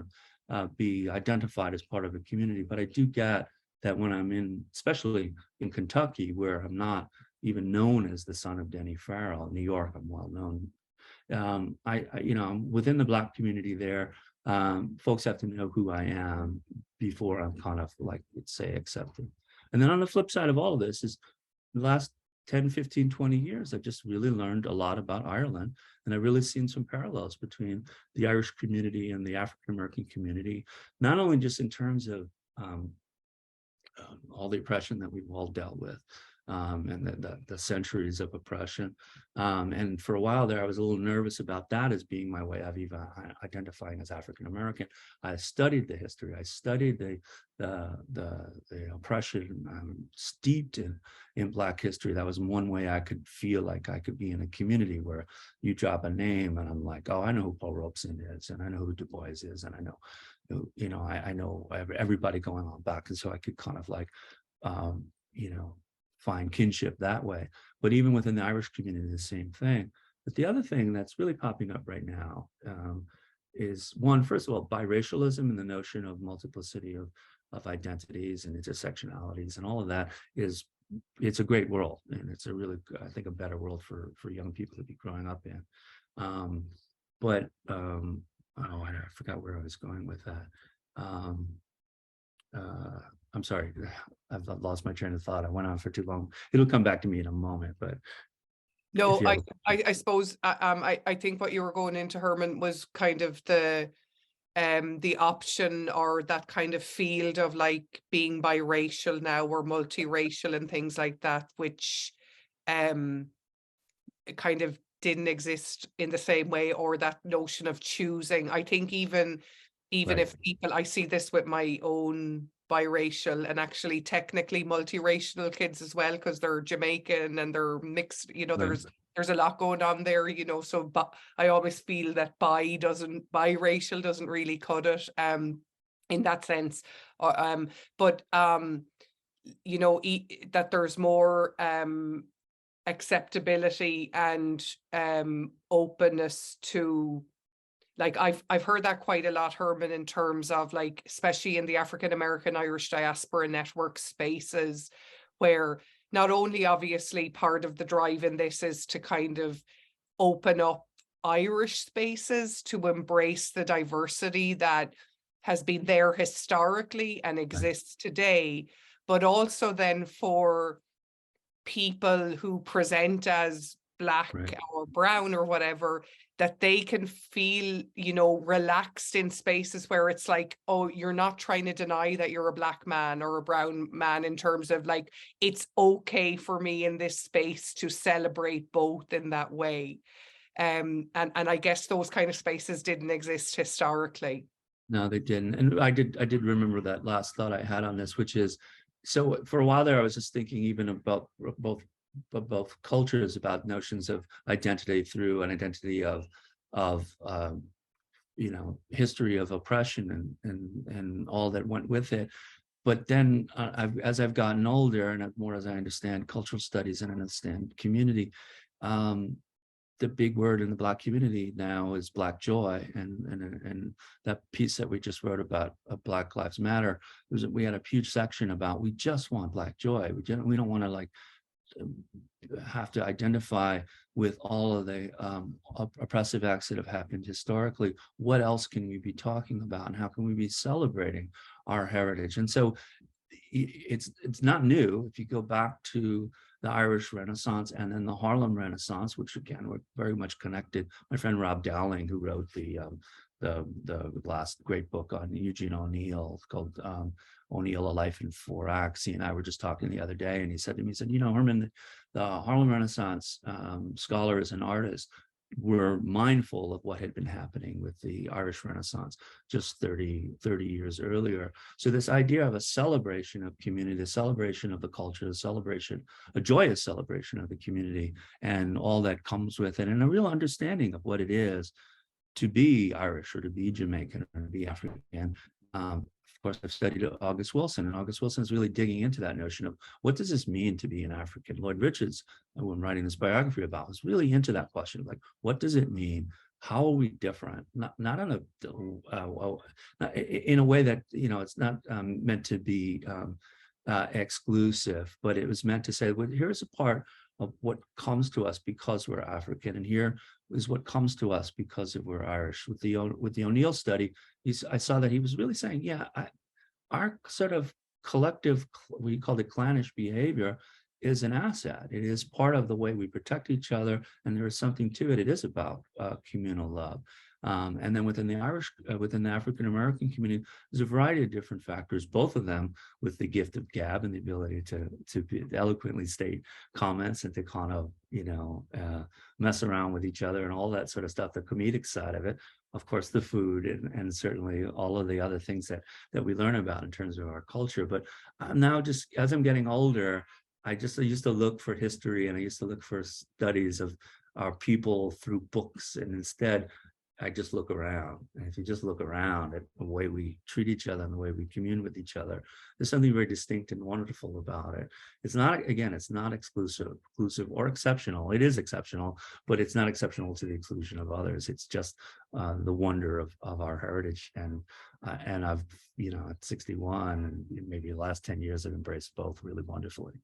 Speaker 2: to be identified as part of a community, but I do get that when I'm especially in Kentucky, where I'm not even known as the son of Denny Farrell. In New York, I'm well known. I'm within the Black community there. Folks have to know who I am before I'm kind of like, let's say, accepted. And then on the flip side of all of this is the last 10, 15, 20 years, I've just really learned a lot about Ireland. And I've really seen some parallels between the Irish community and the African American community, not only just in terms of all the oppression that we've all dealt with, and the centuries of oppression. And for a while there, I was a little nervous about that as being my way of even identifying as African American. I studied the history. I studied the oppression steeped in Black history. That was one way I could feel like I could be in a community where you drop a name and I'm like, "Oh, I know who Paul Robeson is, and I know who Du Bois is, and I know everybody going on back." And so I could kind of like, find kinship that way. But even within the Irish community, the same thing. But the other thing that's really popping up right now is one, first of all, biracialism and the notion of multiplicity of identities and intersectionalities and all of that it's a great world. And it's a really, I think, a better world for young people to be growing up in. But oh, I forgot where I was going with that. I'm sorry, I've lost my train of thought. I went on for too long. It'll come back to me in a moment, but if
Speaker 1: No,
Speaker 2: you have,
Speaker 1: I suppose I think what you were going into, Herman, was kind of the option or that kind of field of like being biracial now or multiracial and things like that, which kind of didn't exist in the same way, or that notion of choosing. I think even
Speaker 2: right,
Speaker 1: if people, I see this with my own biracial and actually technically multiracial kids as well, because they're Jamaican and they're mixed,
Speaker 2: right,
Speaker 1: there's a lot going on there, so but I always feel that biracial doesn't really cut it in that sense. But that there's more acceptability and openness to, like, I've heard that quite a lot, Herman, in terms of like, especially in the African American Irish diaspora network spaces, where not only obviously part of the drive in this is to kind of open up Irish spaces to embrace the diversity that has been there historically and
Speaker 2: right,
Speaker 1: exists today, but also then for people who present as Black
Speaker 2: right.
Speaker 1: or brown or whatever, that they can feel, relaxed in spaces where it's like, oh, you're not trying to deny that you're a Black man or a brown man, in terms of like, it's okay for me in this space to celebrate both in that way. And I guess those kind of spaces didn't exist historically.
Speaker 2: No, they didn't. And I did remember that last thought I had on this, which is, so for a while there, I was just thinking even about both cultures, about notions of identity through an identity of history of oppression and all that went with it. But then as I've gotten older and more as I understand cultural studies and understand community, um, the big word in the Black community now is Black joy, and that piece that we just wrote about Black Lives Matter, we had a huge section about, we just want Black joy. We don't want to like have to identify with all of the oppressive acts that have happened historically. What else can we be talking about, and how can we be celebrating our heritage? And so it's not new. If you go back to the Irish Renaissance and then the Harlem Renaissance, which again were very much connected. My friend Rob Dowling, who wrote the last great book on Eugene O'Neill called O'Neill: A Life in Four Acts. He and I were just talking the other day, and he said to me, he said, Herman, the Harlem Renaissance scholars and artists were mindful of what had been happening with the Irish Renaissance just 30 years earlier. So this idea of a celebration of community, a celebration of the culture, a joyous celebration of the community and all that comes with it, and a real understanding of what it is to be Irish or to be Jamaican or to be African. Of course, I've studied August Wilson, and August Wilson is really digging into that notion of what does this mean to be an African? Lloyd Richards, when writing this biography about, was really into that question of like, what does it mean? How are we different? Not in a way that it's not meant to be exclusive, but it was meant to say, well, here's a part of what comes to us because we're African, and here is what comes to us because we're Irish. With the O'Neill study, I saw that he was really saying, yeah, our sort of collective, we called it clannish behavior, is an asset. It is part of the way we protect each other, and there is something to it. It is about communal love. And then within the African American community, there's a variety of different factors, both of them with the gift of gab and the ability to eloquently state comments and to kind of, mess around with each other and all that sort of stuff, the comedic side of it. Of course, the food and certainly all of the other things that we learn about in terms of our culture. But now, just as I'm getting older, I used to look for history, and I used to look for studies of our people through books, and instead I just look around. And if you just look around at the way we treat each other and the way we commune with each other, there's something very distinct and wonderful about it. It's not exclusive or exceptional. It is exceptional, but it's not exceptional to the exclusion of others. It's just the wonder of our heritage. And I've, at 61 and maybe the last 10 years, I've embraced both really wonderfully.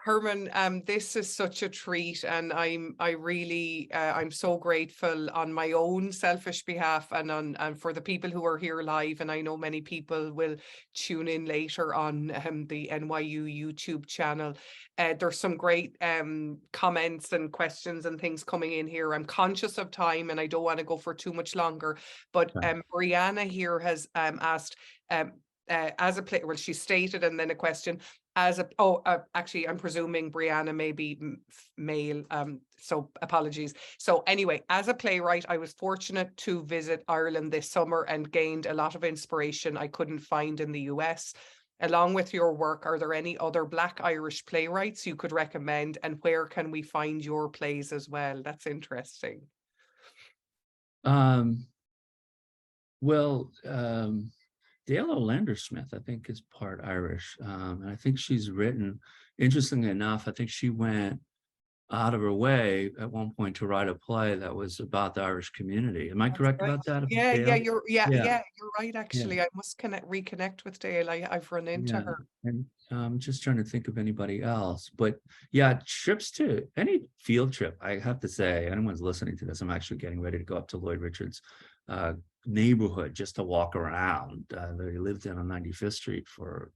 Speaker 1: Herman, this is such a treat, and I'm so grateful on my own selfish behalf and for the people who are here live, and I know many people will tune in later on the NYU YouTube channel. There's some great comments and questions and things coming in here. I'm conscious of time and I don't want to go for too much longer, but
Speaker 2: Right.
Speaker 1: Brianna here has asked as a play, well, she stated, and then a question. Actually, I'm presuming Brianna may be male, so apologies. So anyway, as a playwright, I was fortunate to visit Ireland this summer and gained a lot of inspiration I couldn't find in the US. Along with your work, are there any other Black Irish playwrights you could recommend, and where can we find your plays as well? That's interesting.
Speaker 2: Um, well, Dale Landersmith, I think, is part Irish. And I think she's written, interestingly enough, I think she went out of her way at one point to write a play that was about the Irish community. Am I
Speaker 1: That's
Speaker 2: correct
Speaker 1: right.
Speaker 2: about that,
Speaker 1: Yeah,
Speaker 2: Dale? Yeah,
Speaker 1: you're right.
Speaker 2: yeah,
Speaker 1: Actually, I must reconnect with Dale. I've run into
Speaker 2: yeah.
Speaker 1: her.
Speaker 2: And I'm just trying to think of anybody else. But yeah, trips to any field trip, I have to say, anyone's listening to this, I'm actually getting ready to go up to Lloyd Richard's neighborhood just to walk around. He lived in on 95th Street for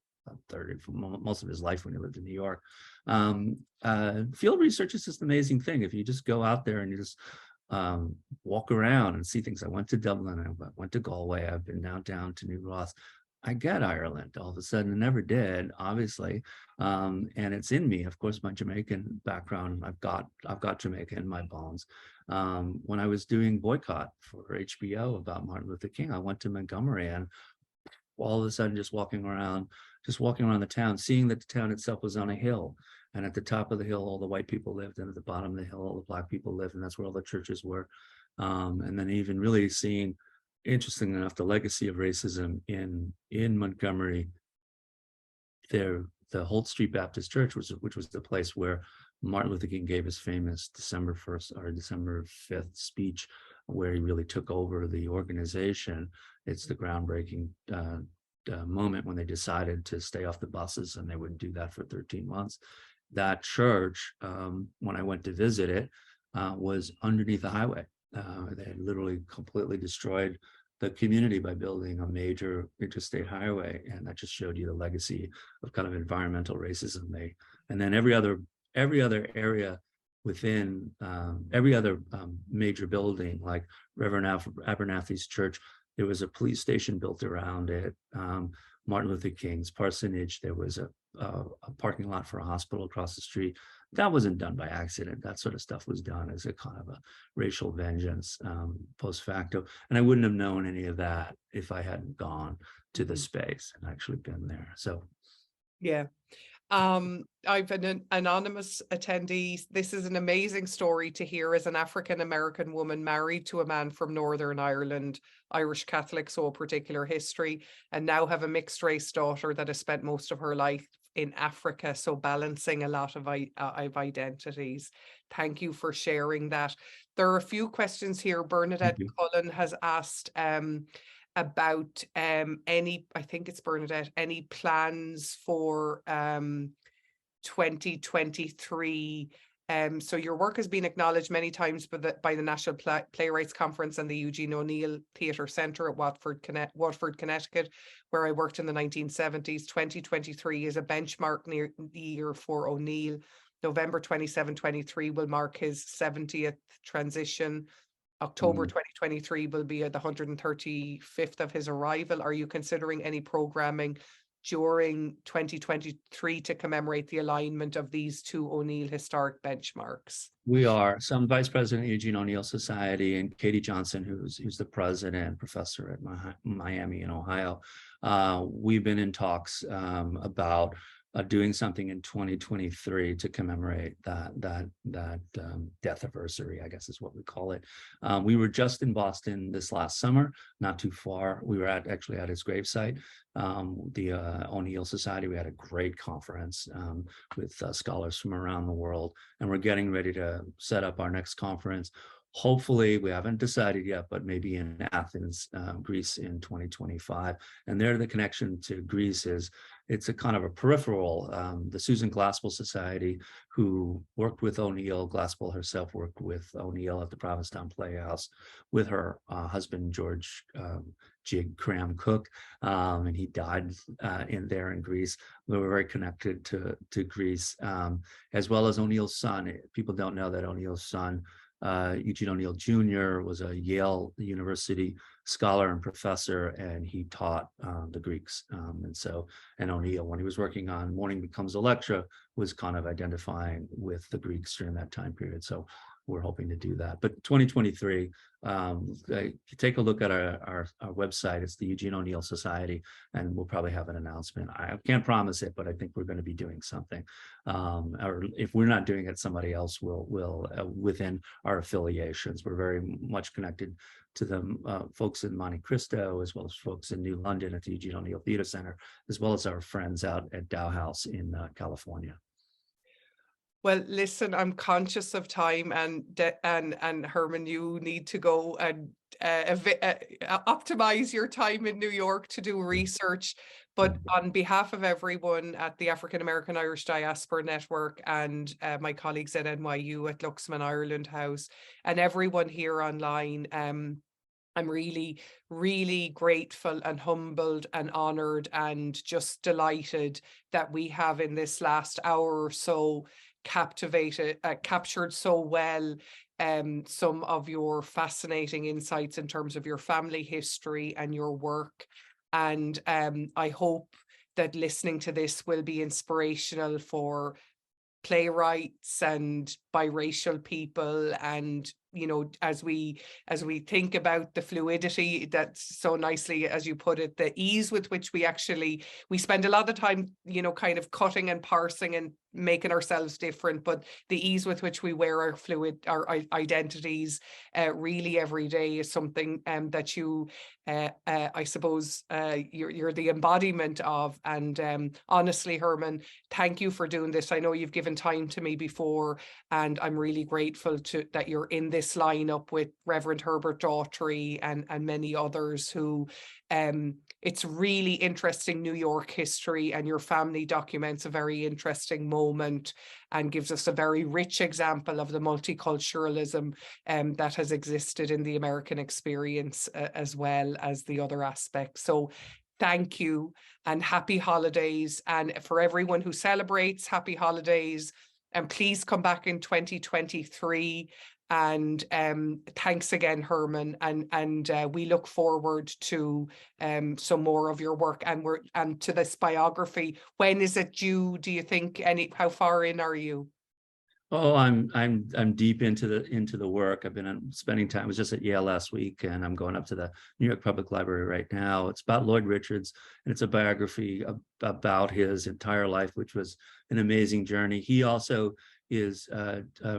Speaker 2: most of his life when he lived in New York. Field research is just an amazing thing. If you just go out there and you just walk around and see things. I went to Dublin, I went to Galway, I've been now down to New Ross. I get Ireland all of a sudden. I never did, obviously, and it's in me. Of course, my Jamaican background. I've got Jamaica in my bones. When I was doing Boycott for HBO about Martin Luther King, I went to Montgomery, and all of a sudden, just walking around the town, seeing that the town itself was on a hill, and at the top of the hill, all the white people lived, and at the bottom of the hill, all the Black people lived, and that's where all the churches were. And then even really seeing, interesting enough, the legacy of racism in Montgomery. There, the Holt Street Baptist Church, which was the place where Martin Luther King gave his famous December 1st or December 5th speech, where he really took over the organization. It's the groundbreaking moment when they decided to stay off the buses, and they wouldn't do that for 13 months. That church, when I went to visit it, was underneath the highway. They had literally completely destroyed the community by building a major interstate highway, and that just showed you the legacy of kind of environmental racism. And then every other area within every other major building, like Reverend Abernathy's church, there was a police station built around it. Martin Luther King's parsonage, there was a parking lot for a hospital across the street. That wasn't done by accident. That sort of stuff was done as a kind of a racial vengeance post facto. And I wouldn't have known any of that if I hadn't gone to the space and actually been there. So,
Speaker 1: yeah. I've an anonymous attendee. This is an amazing story to hear as an African-American woman married to a man from Northern Ireland, Irish Catholic, so a particular history, and now have a mixed race daughter that has spent most of her life in Africa. So balancing a lot of identities. Thank you for sharing that. There are a few questions here. Bernadette Cullen has asked about any, I think it's Bernadette, any plans for 2023. So your work has been acknowledged many times by the National Playwrights Conference and the Eugene O'Neill Theatre Centre at Watford, Connecticut, where I worked in the 1970s. 2023 is a benchmark year for O'Neill. November 27-23 will mark his 70th transition. October 2023 will be at the 135th of his arrival. Are you considering any programming during 2023 to commemorate the alignment of these two O'Neill historic benchmarks?
Speaker 2: We are. So I'm vice president of Eugene O'Neill Society, and Katie Johnson, who's the president and professor at Miami in Ohio. We've been in talks about doing something in 2023 to commemorate that death anniversary, I guess is what we call it. We were just in Boston this last summer, not too far. We were actually at his gravesite, the O'Neill Society. We had a great conference with scholars from around the world, and we're getting ready to set up our next conference. hopefully, we haven't decided yet, but maybe in Athens, Greece in 2025. And there, the connection to Greece is, it's a kind of a peripheral. The Susan Glaspell Society, who worked with O'Neill, Glaspell herself worked with O'Neill at the Provincetown Playhouse with her husband, George Jig Cram Cook, and he died there in Greece. We were very connected to Greece, as well as O'Neill's son. People don't know that O'Neill's son, Eugene O'Neill Jr., was a Yale University scholar and professor, and he taught the Greeks. And O'Neill, when he was working on Morning Becomes Electra, was kind of identifying with the Greeks during that time period. So we're hoping to do that. But 2023, take a look at our website. It's the Eugene O'Neill Society, and we'll probably have an announcement. I can't promise it, but I think we're going to be doing something. Or if we're not doing it, somebody else will within our affiliations. We're very much connected to the folks in Monte Cristo, as well as folks in New London at the Eugene O'Neill Theater Center, as well as our friends out at Dow House in California.
Speaker 1: Well, listen, I'm conscious of time, and Herman, you need to go and optimize your time in New York to do research. But on behalf of everyone at the African American Irish Diaspora Network and my colleagues at NYU, at Luxman Ireland House, and everyone here online, I'm really, really grateful and humbled and honored and just delighted that we have, in this last hour or so, captured so well some of your fascinating insights in terms of your family history and your work. And I hope that listening to this will be inspirational for playwrights and biracial people, and as we think about the fluidity, that's so nicely, as you put it, the ease with which we spend a lot of time kind of cutting and parsing and making ourselves different, but the ease with which we wear our identities really every day is something that you I suppose you're the embodiment of. And honestly, Herman, thank you for doing this. I know you've given time to me before, and I'm really grateful that you're in this lineup with Reverend Herbert Daughtry and many others who it's really interesting New York history, and your family documents a very interesting moment and gives us a very rich example of the multiculturalism that has existed in the American experience, as well as the other aspects. So thank you, and happy holidays. And for everyone who celebrates, happy holidays. And please come back in 2023. And thanks again, Herman. And we look forward to some more of your work and to this biography. When is it due, do you think? How far in are you?
Speaker 2: Oh, I'm deep into the work. I've been spending time. I was just at Yale last week, and I'm going up to the New York Public Library right now. It's about Lloyd Richards, and it's a biography about his entire life, which was an amazing journey. He also is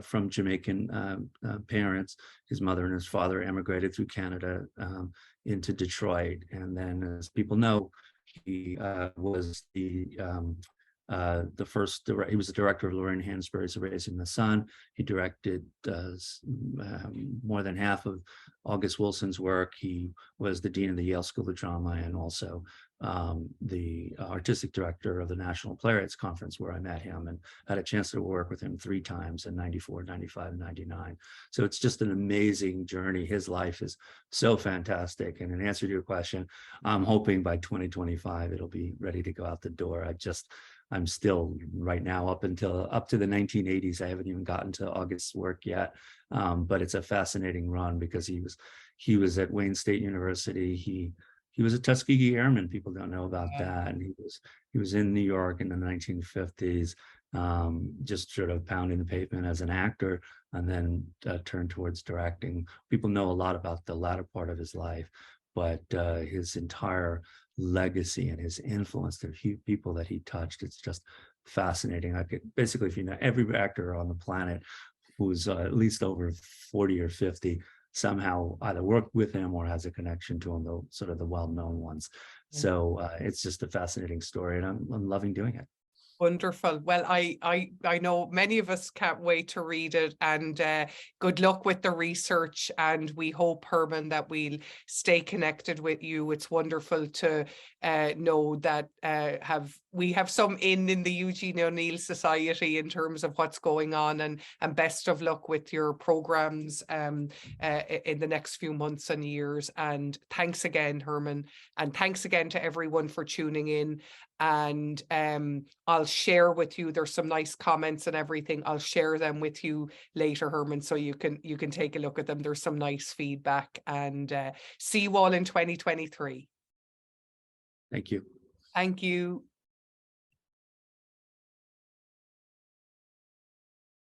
Speaker 2: from Jamaican parents. His mother and his father emigrated through Canada into Detroit, and then, as people know, he was the first. He was the director of Lorraine Hansberry's Raising the Sun. He directed more than half of August Wilson's work. He was the dean of the Yale School of Drama, and also the artistic director of the National Playwrights Conference, where I met him and had a chance to work with him 3 times in 94, 95, and 99. So it's just an amazing journey. His life is so fantastic. And in answer to your question, I'm hoping by 2025 it'll be ready to go out the door. I'm still right now up to the 1980s. I haven't even gotten to August's work yet, but it's a fascinating run because he was at Wayne State University. He was a Tuskegee Airman. People don't know about that, and he was in New York in the 1950s, just sort of pounding the pavement as an actor, and then turned towards directing. People know a lot about the latter part of his life, but his entire legacy and his influence, the people that he touched, it's just fascinating. I could basically, if you know, every actor on the planet who's at least over 40 or 50 somehow either worked with him or has a connection to him, the sort of the well-known ones. So it's just a fascinating story, and I'm loving doing it.
Speaker 1: Wonderful. Well, I know many of us can't wait to read it, and good luck with the research. And we hope, Herman, that we'll stay connected with you. It's wonderful to know that we have some in the Eugene O'Neill Society in terms of what's going on, and best of luck with your programs in the next few months and years. And thanks again, Herman, and thanks again to everyone for tuning in. And I'll share with you, there's some nice comments and everything. I'll share them with you later, Herman, so you can take a look at them. There's some nice feedback, and see you all in 2023.
Speaker 2: Thank you.
Speaker 1: Thank you.